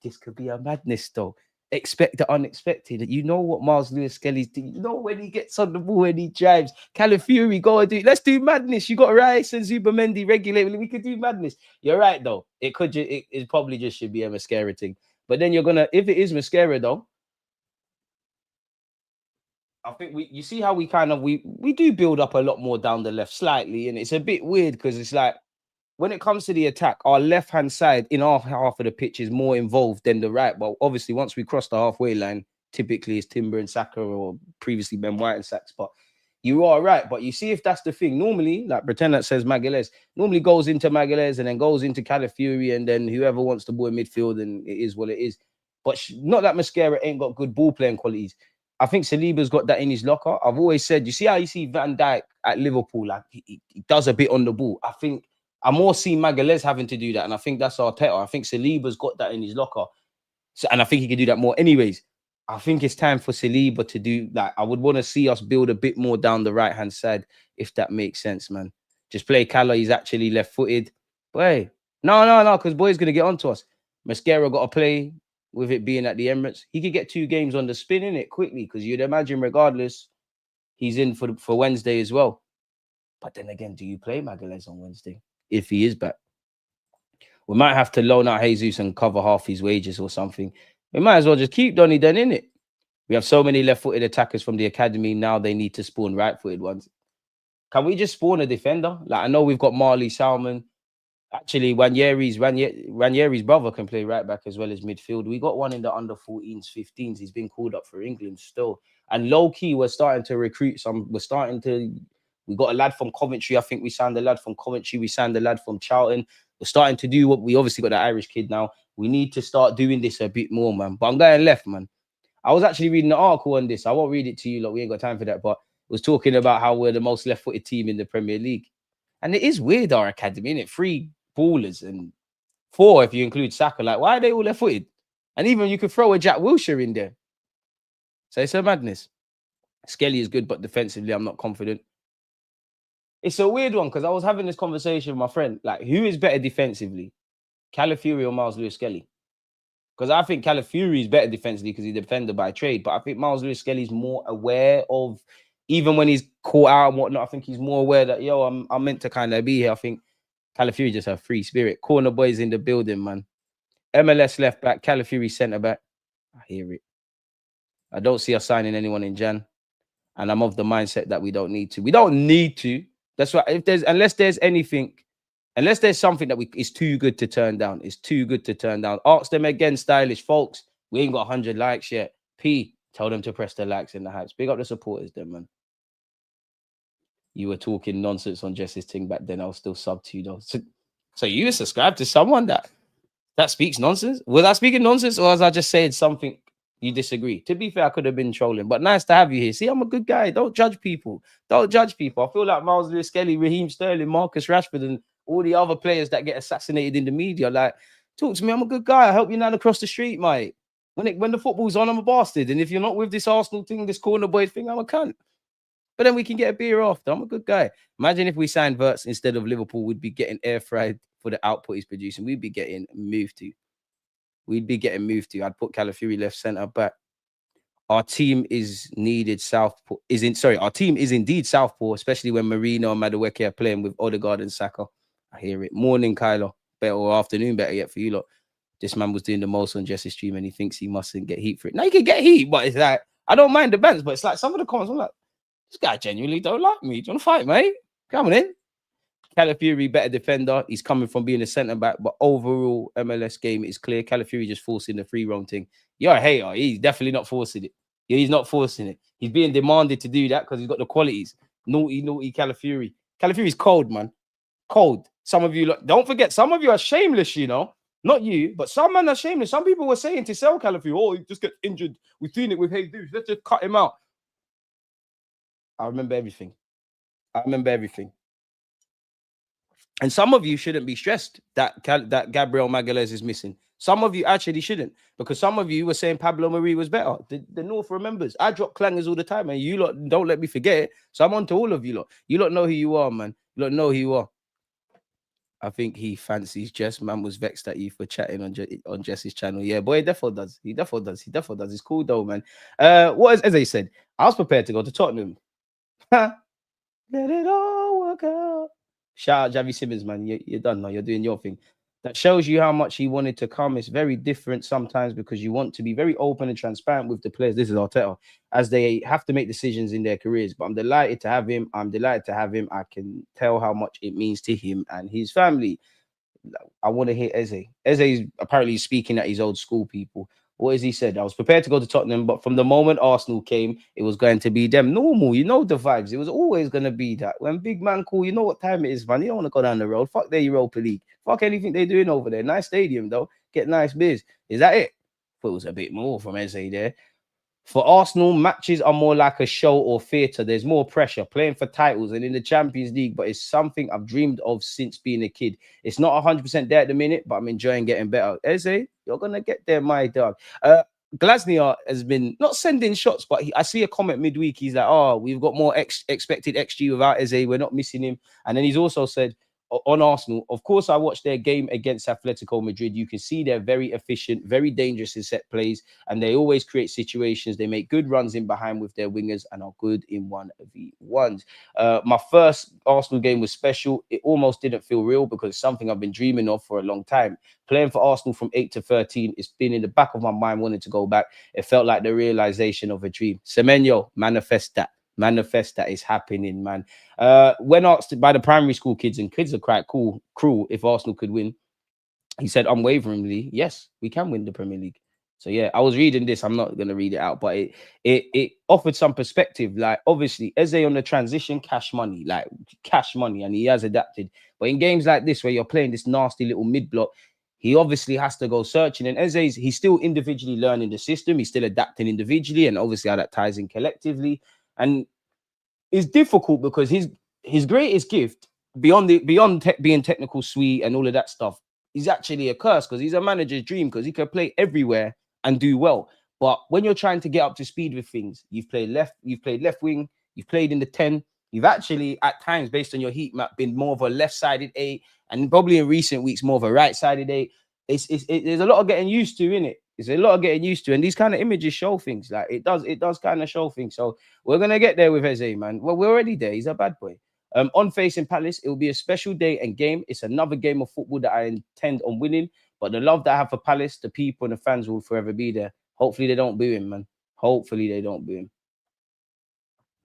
This could be a madness, though. Expect the unexpected. You know what Miles Lewis-Skelly's doing. You know when he gets on the ball, when he drives. Calafiori, go and do it. Let's do madness. You got Rice and Zubamendi regulate. We could do madness. You're right, though. It probably just should be a Mascara thing. But then you're gonna, if it is Mascara, though, I think you see how we kind of we do build up a lot more down the left slightly, and it's a bit weird because it's like, when it comes to the attack, our left-hand side in our half of the pitch is more involved than the right. But obviously, once we cross the halfway line, typically it's Timber and Saka, or previously Ben White and Saks. But you are right. But you see, if that's the thing, normally, like pretend that says Magalhaes, normally goes into Magalhaes and then goes into Calafiori and then whoever wants the ball in midfield, and it is what it is. But not that Mascara ain't got good ball playing qualities. I think Saliba's got that in his locker. I've always said, you see how you see Van Dijk at Liverpool, like he does a bit on the ball. I think I more see Magalhaes having to do that, and I think that's Arteta. I think Saliba's got that in his locker, and I think he can do that more. Anyways, I think it's time for Saliba to do that. I would want to see us build a bit more down the right-hand side, if that makes sense, man. Just play Cala. He's actually left-footed. But hey, no, because boy's going to get onto us. Mascara got to play with it being at the Emirates. He could get 2 games on the spin in it quickly, because you'd imagine regardless, he's in for Wednesday as well. But then again, do you play Magalhaes on Wednesday? If he is back, we might have to loan out Jesus and cover half his wages or something. We might as well just keep Donny then, innit? We have so many left-footed attackers from the academy. Now they need to spawn right-footed ones. Can we just spawn a defender? Like, I know we've got Marley, Salmon. Actually, Ranieri's brother can play right back as well as midfield. We got one in the under 14s, 15s. He's been called up for England still. And low-key, we're starting to recruit some. We got a lad from Coventry. I think we signed a lad from Coventry. We signed a lad from Charlton. We're starting to do what we obviously got the Irish kid now. We need to start doing this a bit more, man. But I'm going left, man. I was actually reading an article on this. I won't read it to you, look, we ain't got time for that, but it was talking about how we're the most left-footed team in the Premier League. And it is weird, our academy, innit? 3 ballers and 4 if you include Saka. Like, why are they all left-footed? And even you could throw a Jack Wilshere in there. So it's a madness. Skelly is good, but defensively, I'm not confident. It's a weird one because I was having this conversation with my friend. Like, who is better defensively? Calafiori or Miles Lewis-Skelly? Because I think Calafiori is better defensively because he's a defender by trade. But I think Miles Lewis-Skelly is more aware of, even when he's caught out and whatnot, I think he's more aware that, yo, I'm meant to kind of be here. I think Calafiori just have free spirit. Corner boys in the building, man. MLS left back, Calafiori centre back. I hear it. I don't see us signing anyone in Jan. And I'm of the mindset that we don't need to. We don't need to. That's why, unless there's something that is too good to turn down. It's too good to turn down. Ask them again, stylish folks. We ain't got 100 likes yet. P, tell them to press the likes in the hypes. Big up the supporters then, man. You were talking nonsense on Jess's thing back then. I was still sub to you though. So you subscribe to someone that speaks nonsense? Was I speaking nonsense or was I just saying something you disagree? To be fair, I could have been trolling, but nice to have you here. See, I'm a good guy. Don't judge people. Don't judge people. I feel like Miles Lewis-Skelly, Raheem Sterling, Marcus Rashford, and all the other players that get assassinated in the media. Like, talk to me. I'm a good guy. I help you now across the street, mate. When the football's on, I'm a bastard. And if you're not with this Arsenal thing, this corner boy thing, I'm a cunt. But then we can get a beer after. I'm a good guy. Imagine if we signed Wirtz instead of Liverpool, we'd be getting air fried for the output he's producing. We'd be getting moved to. I'd put Calafiori left centre back. Our team is needed southpaw. Our team is indeed southpaw, especially when Marino and Madueke are playing with Odegaard and Saka. I hear it. Morning, Kyler. Better, or afternoon, better yet for you lot. This man was doing the most on Jesse's stream and he thinks he mustn't get heat for it. Now you can get heat, but it's like, I don't mind the bans, but it's like some of the comments, I'm like, this guy genuinely don't like me. Do you want to fight, mate? Come on in. Calafiori, better defender. He's coming from being a centre back, but overall MLS game is clear. Calafiori just forcing the free roam thing. You're a hater. He's definitely not forcing it. Yeah, he's not forcing it. He's being demanded to do that because he's got the qualities. Naughty Calafiori. Calafiori's cold, man. Cold. Some of you, don't forget, some of you are shameless, you know. Not you, but some men are shameless. Some people were saying to sell Calafiori, oh, he just gets injured. We've seen it with Jesus. Let's just cut him out. I remember everything. And some of you shouldn't be stressed that Gabriel Magalhaes is missing. Some of you actually shouldn't, because some of you were saying Pablo Mari was better. The North remembers. I drop clangers all the time, and you lot don't let me forget it. So I'm on to all of you lot. You lot know who you are, man. You lot know who you are. I think he fancies Jess. Man was vexed at you for chatting on Jess's channel. Yeah, boy, he definitely does. He definitely does. It's cool though, man. What as I said, I was prepared to go to Tottenham. Let it all work out. Shout out Javi Simmons, man. You're done now. You're doing your thing. That shows you how much he wanted to come. It's very different sometimes because you want to be very open and transparent with the players. This is Arteta, as they have to make decisions in their careers. But I'm delighted to have him. I can tell how much it means to him and his family. I want to hear Eze. Eze is apparently speaking at his old school people. What has he said? I was prepared to go to Tottenham, but from the moment Arsenal came, it was going to be them. Normal, you know the vibes. It was always going to be that. When big man call, you know what time it is, man. You don't want to go down the road. Fuck their Europa League. Fuck anything they're doing over there. Nice stadium, though. Get nice beers. Is that it? Thought it was a bit more from Eze there. For Arsenal, matches are more like a show or theatre. There's more pressure, playing for titles and in the Champions League, but it's something I've dreamed of since being a kid. It's not 100% there at the minute, but I'm enjoying getting better. Eze, you're going to get there, my dog. Glasnier has been not sending shots, but I see a comment midweek. He's like, oh, we've got more expected XG without Eze. We're not missing him. And then he's also said, on Arsenal, of course, I watched their game against Atletico Madrid. You can see they're very efficient, very dangerous in set plays, and they always create situations. They make good runs in behind with their wingers and are good in 1v1s. My first Arsenal game was special. It almost didn't feel real because it's something I've been dreaming of for a long time. Playing for Arsenal from 8 to 13, it's been in the back of my mind wanting to go back. It felt like the realization of a dream. Semenyo, manifest that. Manifest that is happening, man. When asked by the primary school kids, and kids are quite cruel if Arsenal could win, he said unwaveringly, yes, we can win the Premier League. So yeah, I was reading this. I'm not going to read it out, but it offered some perspective. Like, obviously, Eze on the transition, cash money, and he has adapted. But in games like this, where you're playing this nasty little mid block, he obviously has to go searching. And he's still individually learning the system. He's still adapting individually, and obviously how that ties in collectively. And it's difficult because his greatest gift beyond being technical sweet and all of that stuff is actually a curse, because he's a manager's dream, because he can play everywhere and do well. But when you're trying to get up to speed with things, you've played left wing, you've played in the 10, you've actually at times, based on your heat map, been more of a left-sided 8, and probably in recent weeks more of a right-sided 8. There's a lot of getting used to, in it. There's a lot of getting used to, and these kind of images show things. Like it does kind of show things. So we're gonna get there with Eze, man. Well, we're already there. He's a bad boy. On facing Palace, it will be a special day and game. It's another game of football that I intend on winning. But the love that I have for Palace, the people and the fans will forever be there. Hopefully they don't boo him, man. Hopefully they don't boo him.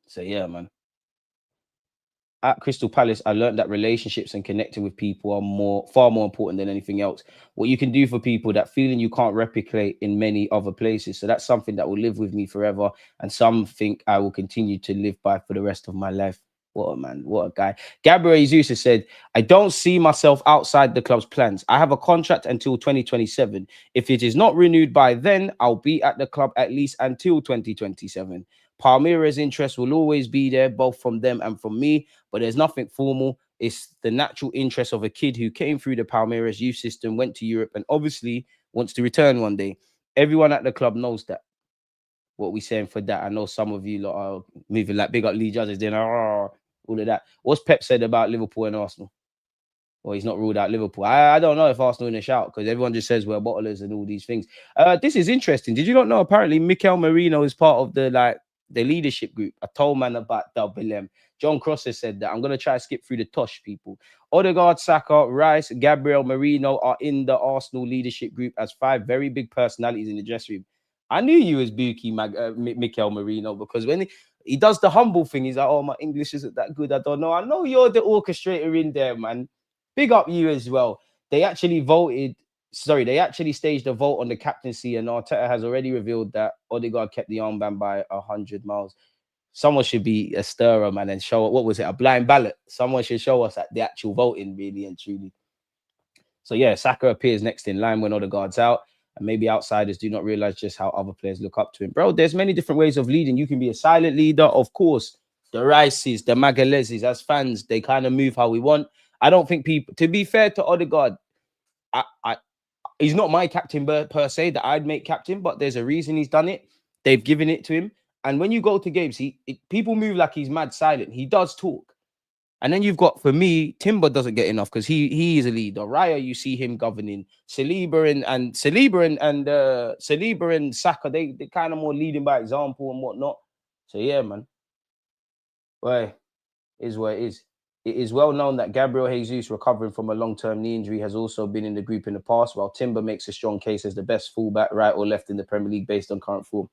So yeah, man. At Crystal Palace, I learned that relationships and connecting with people are far more important than anything else. What you can do for people, that feeling you can't replicate in many other places. So that's something that will live with me forever, and something I will continue to live by for the rest of my life. What a man, what a guy. Gabriel Jesus has said, I don't see myself outside the club's plans. I have a contract until 2027. If it is not renewed by then, I'll be at the club at least until 2027. Palmeiras' interest will always be there, both from them and from me, but there's nothing formal. It's the natural interest of a kid who came through the Palmeiras youth system, went to Europe, and obviously wants to return one day. Everyone at the club knows that. What we saying for that? I know some of you lot are moving like big up Lee Judges, then all of that. What's Pep said about Liverpool and Arsenal? Well, he's not ruled out Liverpool. I don't know if Arsenal in a shout, because everyone just says we're bottlers and all these things. This is interesting. Did you not know? Apparently, Mikel Merino is part of the leadership group. I told man about Double M. John Cross has said that. I'm going to try to skip through the Tosh people. Odegaard, Saka, Rice, Gabriel, Merino are in the Arsenal leadership group as 5 very big personalities in the dressing room. I knew you as Buki Mikel Merino, because when he does the humble thing, he's like, oh, my English isn't that good. I don't know. I know you're the orchestrator in there, man. Big up you as well. They actually staged a vote on the captaincy, and Arteta has already revealed that Odegaard kept the armband by 100 miles. Someone should be a stirrer, man, and show, what was it, a blind ballot? Someone should show us at the actual voting, really and truly. So yeah, Saka appears next in line when Odegaard's out, and maybe outsiders do not realize just how other players look up to him. Bro, there's many different ways of leading. You can be a silent leader, of course. The Rices, the Magalhaes, as fans, they kind of move how we want. I don't think people, to be fair to Odegaard, he's not my captain per se that I'd make captain, but there's a reason he's done it. They've given it to him. And when you go to games, people move like he's mad silent. He does talk. And then you've got, for me, Timber doesn't get enough because he is a leader. Raya, you see him governing. Saliba and Saka, they kind of more leading by example and whatnot. So yeah, man. Well, is what it is. It is well known that Gabriel Jesus, recovering from a long-term knee injury, has also been in the group in the past, while Timber makes a strong case as the best fullback, right or left, in the Premier League based on current form.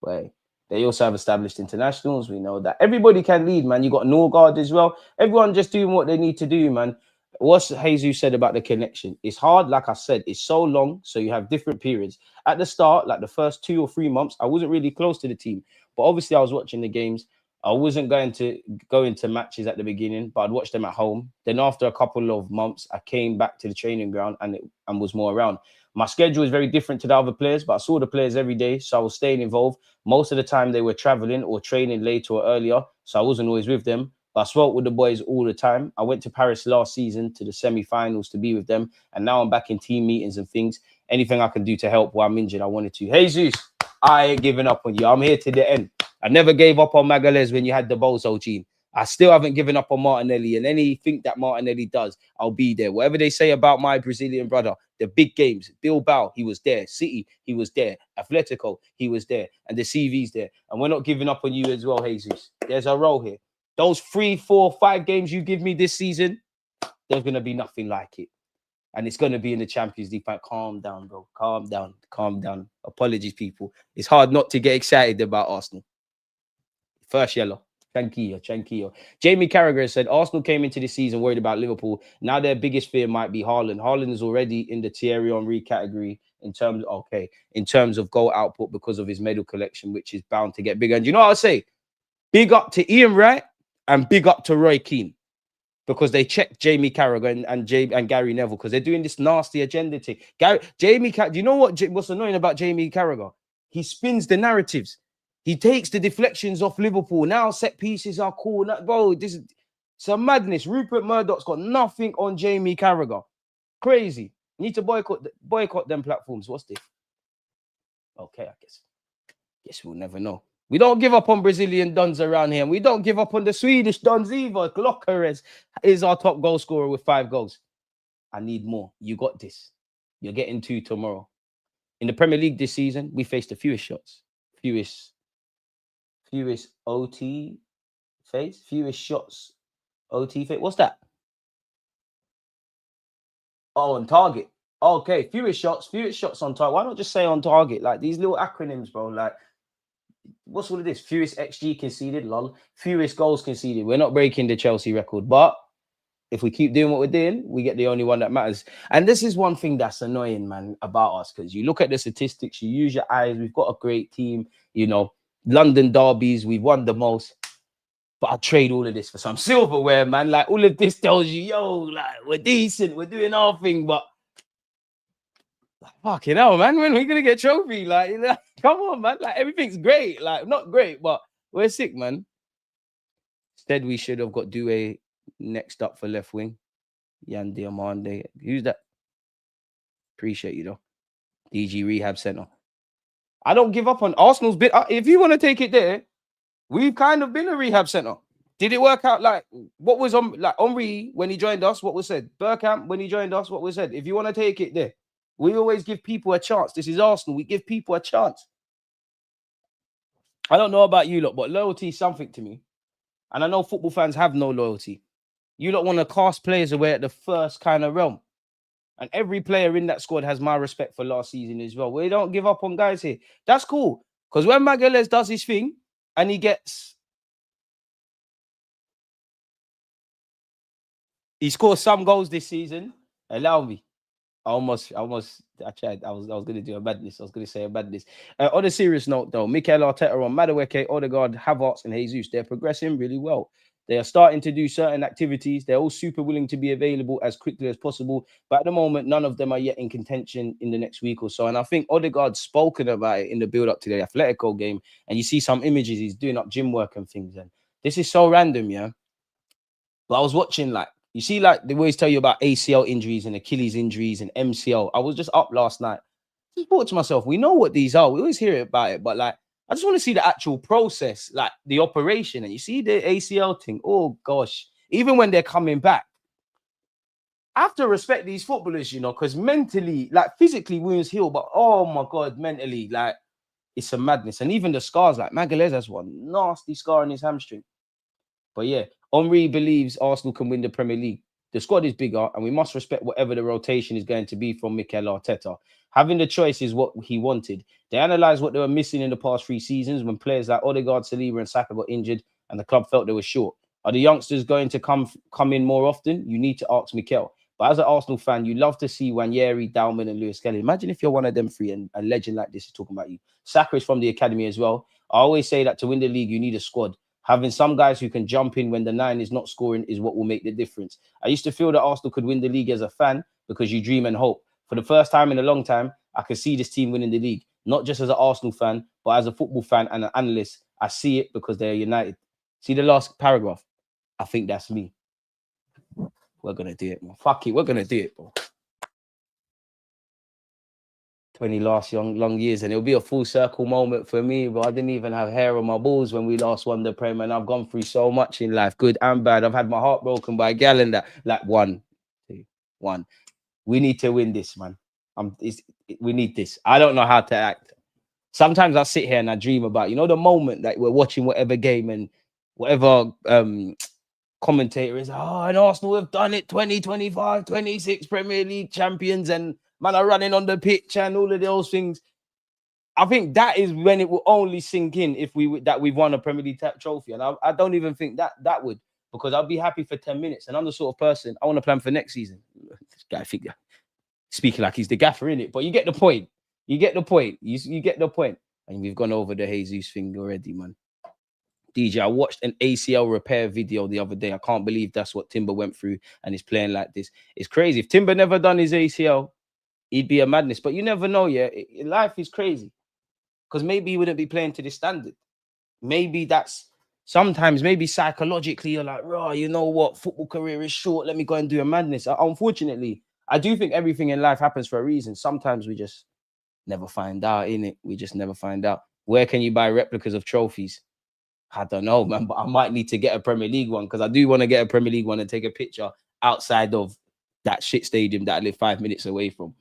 Well, they also have established internationals. We know that everybody can lead, man. You got Norgard as well. Everyone just doing what they need to do, man. What's Jesus said about the connection? It's hard, like I said, it's so long, so you have different periods. At the start, like the first 2 or 3 months, I wasn't really close to the team, but obviously I was watching the games. I wasn't going to go into matches at the beginning, but I'd watch them at home. Then after a couple of months, I came back to the training ground and was more around. My schedule is very different to the other players, but I saw the players every day, so I was staying involved. Most of the time, they were traveling or training later or earlier, so I wasn't always with them. But I spoke with the boys all the time. I went to Paris last season to the semi-finals to be with them, and now I'm back in team meetings and things. Anything I can do to help while I'm injured, I wanted to. Jesus, I ain't giving up on you. I'm here to the end. I never gave up on Magalhaes when you had the Bozo gene. I still haven't given up on Martinelli, and anything that Martinelli does, I'll be there. Whatever they say about my Brazilian brother, the big games, Bilbao, he was there. City, he was there. Atletico, he was there. And the CV's there. And we're not giving up on you as well, Jesus. There's a role here. Those 3, 4, 5 games you give me this season, there's going to be nothing like it. And it's going to be in the Champions League. Calm down, bro. Calm down. Calm down. Apologies, people. It's hard not to get excited about Arsenal. First yellow. Tranquillo. Jamie Carragher said, Arsenal came into the season worried about Liverpool. Now their biggest fear might be Haaland. Haaland is already in the Thierry Henry category in terms of goal output because of his medal collection, which is bound to get bigger. And you know what I'll say? Big up to Ian Wright and big up to Roy Keane. because they checked Jamie Carragher and Gary Neville because they're doing this nasty agenda thing. Do you know what's annoying about Jamie Carragher? He spins the narratives. He takes the deflections off Liverpool. Now set pieces are cool. Bro, this is some madness. Rupert Murdoch's got nothing on Jamie Carragher. Crazy. You need to boycott them platforms. What's this? Okay, I guess we'll never know. We don't give up on Brazilian dons around here. And we don't give up on the Swedish dons either. Glocker is our top goal scorer with 5 goals. I need more. You got this. You're getting 2 tomorrow. In the Premier League this season, we faced the fewest shots. Fewest OT face. Fewest shots OT face. What's that? Oh, on target. Okay, fewest shots on target. Why not just say on target? Like these little acronyms, bro. Like, what's all of this? Fewest XG conceded, lol. Fewest goals conceded. We're not breaking the Chelsea record, but if we keep doing what we're doing, we get the only one that matters. And this is one thing that's annoying, man, about us, because you look at the statistics, you use your eyes. We've got a great team, you know, London derbies, we've won the most. But I trade all of this for some silverware, man. Like, all of this tells you, yo, like, we're decent, we're doing our thing, but fucking hell, man, when are we gonna get trophy? Like, come on, man. Like, everything's great. Like, not great, but we're sick, man. Instead, we should have got Doué next up for left wing. Yan Diamande. Who's that? Appreciate you, though. DG Rehab Center. I don't give up on Arsenal's bit. If you want to take it there, we've kind of been a rehab center. Did it work out? Like, what was on, like, Henry when he joined us? What was said? Bergkamp when he joined us? What was said? If you want to take it there, we always give people a chance. This is Arsenal. We give people a chance. I don't know about you lot, but loyalty is something to me. And I know football fans have no loyalty. You lot want to cast players away at the first kind of realm. And every player in that squad has my respect for last season as well. We don't give up on guys here. That's cool. Because when Magalhaes does his thing and he scores some goals this season, allow me. I tried. I was going to do a madness. I was going to say a madness. On a serious note, though, Mikel Arteta on Madueke, Odegaard, Havertz, and Jesus, they're progressing really well. They are starting to do certain activities. They're all super willing to be available as quickly as possible. But at the moment, none of them are yet in contention in the next week or so. And I think Odegaard's spoken about it in the build-up to the Atletico game. And you see some images. He's doing up gym work and things. And this is so random, yeah? But I was watching, like, you see, like, they always tell you about ACL injuries and Achilles injuries and MCL. I was just up last night. Just thought to myself, we know what these are. We always hear about it. But, like, I just want to see the actual process, like the operation. And you see the ACL thing. Oh, gosh. Even when they're coming back. I have to respect these footballers, you know, because mentally, like, physically wounds heal. But, oh, my God, mentally, like, it's a madness. And even the scars, like, Magalhaes has one nasty scar on his hamstring. But, yeah, Henry believes Arsenal can win the Premier League. The squad is bigger, and we must respect whatever the rotation is going to be from Mikel Arteta. Having the choice is what he wanted. They analysed what they were missing in the past 3 seasons when players like Odegaard, Saliba, and Saka got injured, and the club felt they were short. Are the youngsters going to come in more often? You need to ask Mikel. But as an Arsenal fan, you love to see Wanyeri, Dalman, and Lewis Kelly. Imagine if you're one of them 3 and a legend like this is talking about you. Saka is from the academy as well. I always say that to win the league, you need a squad. Having some guys who can jump in when the 9 is not scoring is what will make the difference. I used to feel that Arsenal could win the league as a fan because you dream and hope. For the first time in a long time, I can see this team winning the league. Not just as an Arsenal fan, but as a football fan and an analyst. I see it because they're united. See the last paragraph? I think that's me. We're going to do it, man. Fuck it. We're going to do it, bro. 20 last long years, and it'll be a full circle moment for me, but I didn't even have hair on my balls when we last won the Prem, and I've gone through so much in life, good and bad. I've had my heart broken by a gal in that, like 1, 2, 1. We need to win this, man. We need this. I don't know how to act. Sometimes I sit here and I dream about, you know, the moment that we're watching whatever game and whatever commentator is, oh, and Arsenal have done it, 2025, 26 Premier League champions, and man are running on the pitch and all of those things. I think that is when it will only sink in if we've won a Premier League trophy. And I don't even think that would, because I'll be happy for 10 minutes. And I'm the sort of person, I want to plan for next season. This guy, I think, speaking like he's the gaffer, in it, but you get the point. You get the point. You get the point. And we've gone over the Jesus thing already, man. DJ, I watched an ACL repair video the other day. I can't believe that's what Timber went through and he's playing like this. It's crazy. If Timber never done his ACL, he'd be a madness. But you never know, yeah. Life is crazy. Because maybe he wouldn't be playing to this standard. Maybe that's sometimes, maybe psychologically, you're like, oh, you know what? Football career is short. Let me go and do a madness. Unfortunately, I do think everything in life happens for a reason. Sometimes we just never find out, innit? We just never find out. Where can you buy replicas of trophies? I don't know, man, but I might need to get a Premier League one because I do want to get a Premier League one and take a picture outside of that shit stadium that I live 5 minutes away from.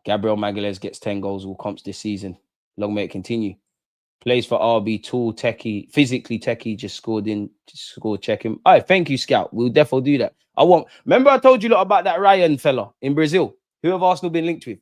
Gabriel Magalhaes gets 10 goals all comps this season. Long may it continue. Plays for RB, tall, techie, physically techie, just scored, check him. All right, thank you, Scout. We'll definitely do that. Remember I told you lot about that Ryan fella in Brazil? Who have Arsenal been linked with?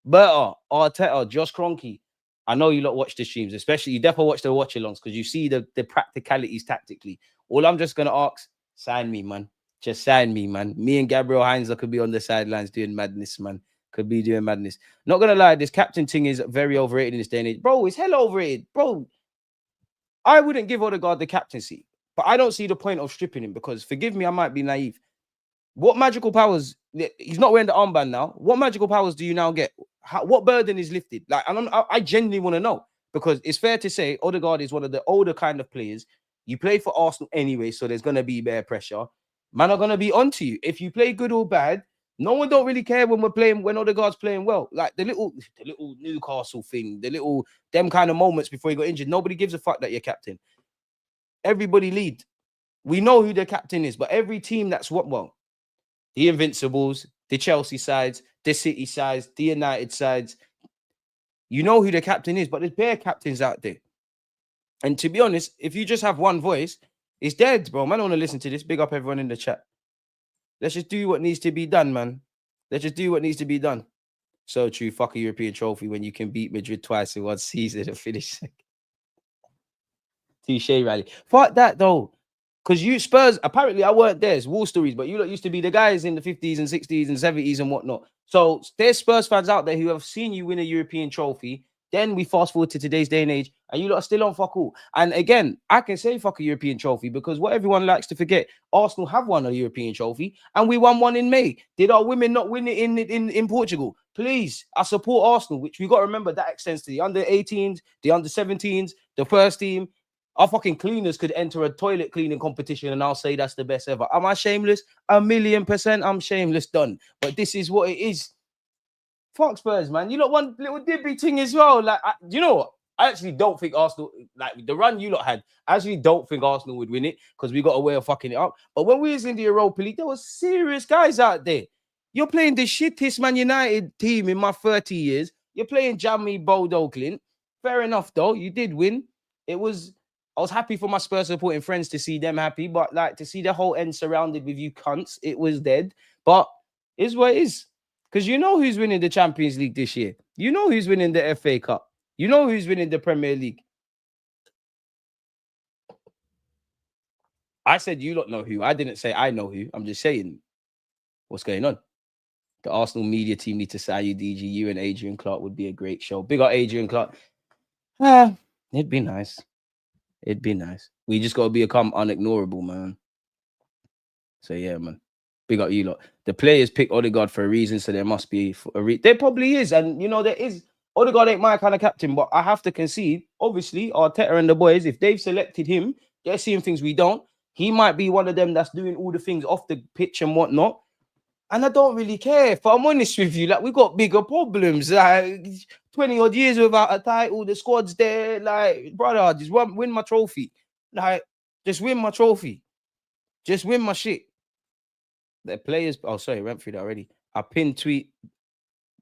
Berta, Arteta, Josh Kroenke. I know you lot watch the streams, especially you definitely watch the watch-alongs because you see the practicalities tactically. All I'm just going to ask, sign me, man. Just sign me, man. Me and Gabriel Heinze could be on the sidelines doing madness, man. Could be doing madness. Not going to lie, this captain thing is very overrated in this day and age. Bro, it's hella overrated. Bro, I wouldn't give Odegaard the captaincy, but I don't see the point of stripping him because, forgive me, I might be naive. What magical powers? He's not wearing the armband now. What magical powers do you now get? What burden is lifted? Like, I genuinely want to know because it's fair to say Odegaard is one of the older kind of players. You play for Arsenal anyway, so there's going to be bare pressure. Man are going to be onto you. If you play good or bad, no one don't really care when Odegaard's playing well. Like the little Newcastle thing, them kind of moments before he got injured. Nobody gives a fuck that you're captain. Everybody lead. We know who the captain is, but every team that's the Invincibles, the Chelsea sides, the City sides, the United sides, you know who the captain is, but there's bare captains out there. And to be honest, if you just have one voice, it's dead, bro. Man, I want to listen to this. Big up everyone in the chat. Let's just do what needs to be done, man. Let's just do what needs to be done. So true. Fuck a European trophy when you can beat Madrid twice in one season and finish second. Touche, Rally. Fuck that, though. Because you Spurs, apparently I weren't there. It's war stories, but you lot used to be the guys in the 50s and 60s and 70s and whatnot. So there's Spurs fans out there who have seen you win a European trophy. Then we fast forward to today's day and age, and you lot are still on fuck all. And again, I can say fuck a European trophy because what everyone likes to forget, Arsenal have won a European trophy, and we won one in May. Did our women not win it in Portugal? Please, I support Arsenal, which we got to remember that extends to the under 18s, the under 17s, the first team. Our fucking cleaners could enter a toilet cleaning competition and I'll say that's the best ever. Am I shameless? 1,000,000%. I'm shameless, done. But this is what it is. Fuck Spurs, man. You lot one little dibby thing as well. Like, you know what? I actually don't think Arsenal, like the run you lot had, I actually don't think Arsenal would win it because we got a way of fucking it up. But when we was in the Europa League, there were serious guys out there. You're playing the shittest Man United team in my 30 years. You're playing Jamie Bodo Clint. Fair enough, though. You did win. I was happy for my Spurs supporting friends to see them happy, but like to see the whole end surrounded with you cunts, it was dead. But it's what it is. Because you know who's winning the Champions League this year. You know who's winning the FA Cup. You know who's winning the Premier League. I said you lot know who. I didn't say I know who. I'm just saying what's going on. The Arsenal media team need to sign you, DG. You and Adrian Clark would be a great show. Big up Adrian Clark. It'd be nice. It'd be nice. We just got to become unignorable, man. So, yeah, man. Big up you lot. The players pick Odegaard for a reason, so there must be there probably is. And, you know, there is. Odegaard ain't my kind of captain, but I have to concede. Obviously, Arteta and the boys, if they've selected him, they're seeing things we don't. He might be one of them that's doing all the things off the pitch and whatnot. And I don't really care. If I'm honest with you, like, we got bigger problems. Like, 20 odd years without a title, the squad's there. Like, brother, just win my trophy. Like, just win my trophy. Just win my shit. The players, oh, sorry, went through that already. A pinned tweet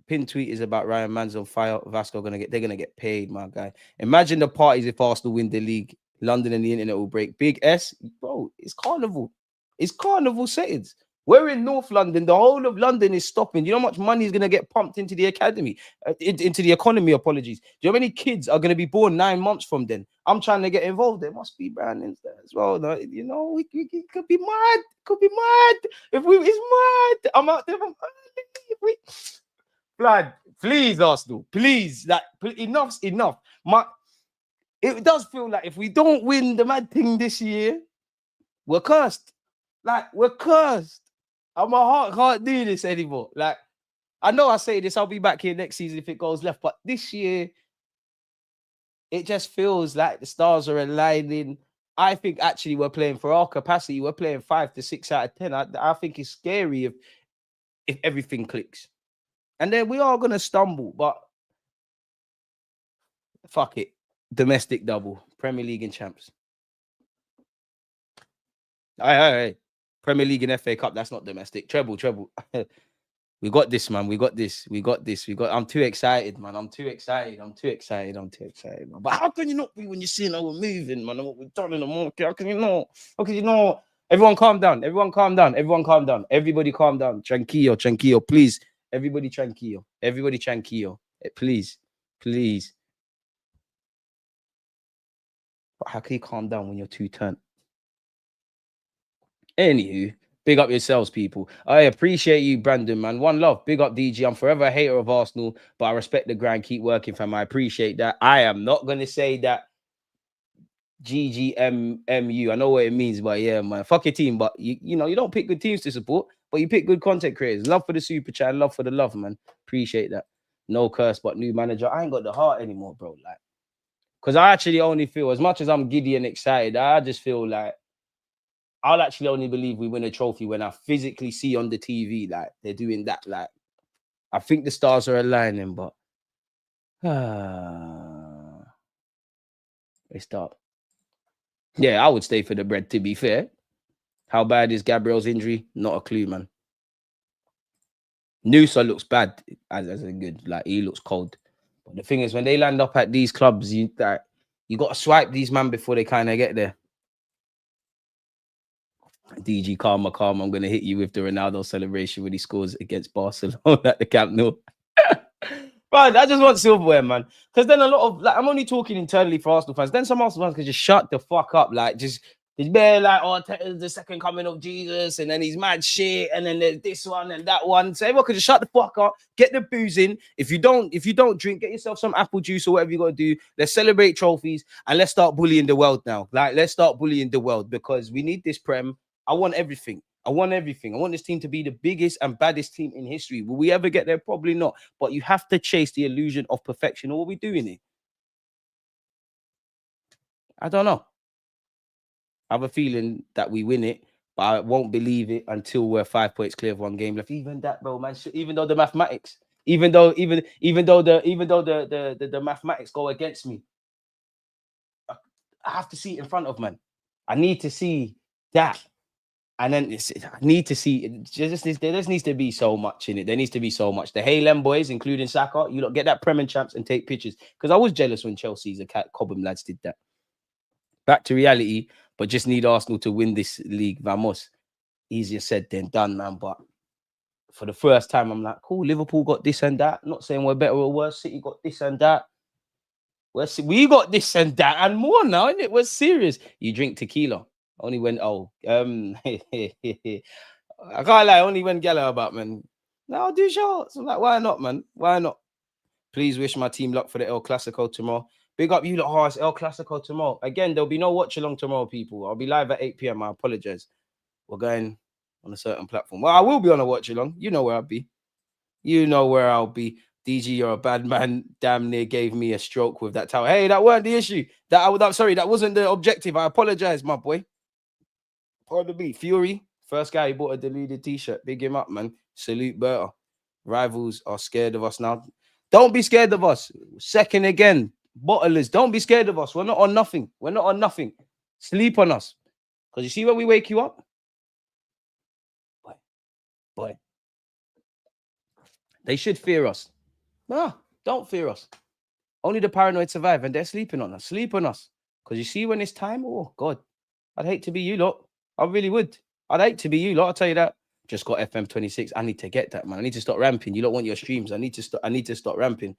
is about Ryan Man's on fire. Vasco they're gonna get paid, my guy. Imagine the parties if Arsenal win the league. London and the internet will break. Big S, bro, it's carnival. It's carnival settings. We're in North London. The whole of London is stopping. You know how much money is going to get pumped into the academy, into the economy, apologies. Do you know how many kids are going to be born 9 months from then? I'm trying to get involved. There must be branding there as well. No? You know, it could be mad. Could be mad. It's mad. I'm out there. Blood, please, Arsenal. Please. Enough's enough. it does feel like if we don't win the mad thing this year, we're cursed. Like, we're cursed. And my heart can't do this anymore. Like, I know I say this, I'll be back here next season if it goes left, but this year, it just feels like the stars are aligning. I think actually we're playing for our capacity. We're playing 5 to 6 out of 10. I think it's scary if everything clicks. And then we are going to stumble, but fuck it. Domestic double. Premier League and champs. Aye. Premier League and FA Cup, that's not domestic. Treble. We got this, man. We got this. I'm too excited, man. I'm too excited, man. But how can you not be when you're seeing how we're moving, man? And what we've done in the market? How can you not? Everyone calm down. Everybody calm down. Tranquillo, please. Everybody tranquillo. Please. But how can you calm down when you're too turned? Anywho, big up yourselves, people. I appreciate you, Brandon, man. One love. Big up, DG. I'm forever a hater of Arsenal, but I respect the grind. Keep working, fam. I appreciate that. I am not going to say that GGMMU. I know what it means, but yeah, man. Fuck your team, but you know, you don't pick good teams to support, but you pick good content creators. Love for the super chat. Love for the love, man. Appreciate that. No curse, but new manager. I ain't got the heart anymore, bro. Like, because I actually only feel, as much as I'm giddy and excited, I just feel like I'll actually only believe we win a trophy when I physically see on the TV, like, they're doing that. Like, I think the stars are aligning, but they start. Yeah, I would stay for the bread, to be fair. How bad is Gabriel's injury? Not a clue, man. Noosa looks bad as a good, like, he looks cold. But the thing is, when they land up at these clubs, you got to swipe these man before they kind of get there. DG, calm. I'm going to hit you with the Ronaldo celebration when he scores against Barcelona at the Camp Nou. Right, I just want silverware, man. Because then a lot of, like, I'm only talking internally for Arsenal fans. Then some Arsenal fans can just shut the fuck up. Like, just, it's bare like, oh, the second coming of Jesus, and then he's mad shit, and then there's this one and that one. So everyone can just shut the fuck up, get the booze in. If you don't drink, get yourself some apple juice or whatever you got to do. Let's celebrate trophies and let's start bullying the world now. Like, let's start bullying the world because we need this Prem. I want everything. I want this team to be the biggest and baddest team in history. Will we ever get there? Probably not. But you have to chase the illusion of perfection. Or what are we doing here? I don't know. I have a feeling that we win it, but I won't believe it until we're 5 points clear of one game left. Even that, bro, man. Even though the mathematics, even though the mathematics go against me, I have to see it in front of, man. I need to see that. And then I need to see there just needs to be so much in it. There needs to be so much. The Halem boys, including Saka, you lot get that Premier champs and take pictures. Because I was jealous when Chelsea's Cobham lads did that. Back to reality, but just need Arsenal to win this league. Vamos. Easier said than done, man. But for the first time, I'm like, cool, Liverpool got this and that. Not saying we're better or worse. City got this and that. We got this and that and more now, innit? We're serious. You drink tequila. Only when, I can't lie, only when Gala about, man. No, I'll do shots. I'm like, why not, man? Why not? Please wish my team luck for the El Clasico tomorrow. Big up you lot, Horse. El Clasico tomorrow. Again, there'll be no watch along tomorrow, people. I'll be live at 8 p.m. I apologize. We're going on a certain platform. Well, I will be on a watch along. You know where I'll be. DG, you're a bad man. Damn near gave me a stroke with that towel. Hey, that weren't the issue. That wasn't the objective. I apologize, my boy. Pardon me. Fury, first guy who bought a Deluded t-shirt. Big him up, man. Salute Berta. Rivals are scared of us now. Don't be scared of us. Second again. Bottlers, don't be scared of us. We're not on nothing. Sleep on us. Because you see when we wake you up? Boy. They should fear us. No, don't fear us. Only the paranoid survive, and they're sleeping on us. Sleep on us. Because you see when it's time, oh, God. I'd hate to be you lot. I really would. I'd hate to be you lot. I'll tell you that. Just got FM26. I need to get that, man. I need to start ramping. You don't want your streams. I need to start ramping.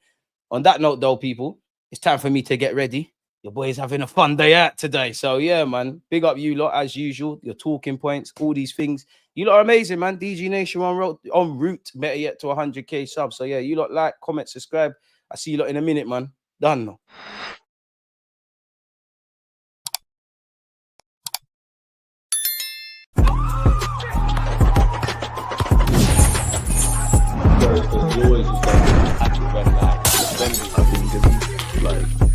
On that note, though, people, it's time for me to get ready. Your boy's having a fun day out today. So, yeah, man. Big up you lot, as usual. Your talking points, all these things. You lot are amazing, man. DG Nation on route, better yet, to 100K subs. So, yeah, you lot like, comment, subscribe. I see you lot in a minute, man. Done. He always was there to tackle when like defenders. I think it's like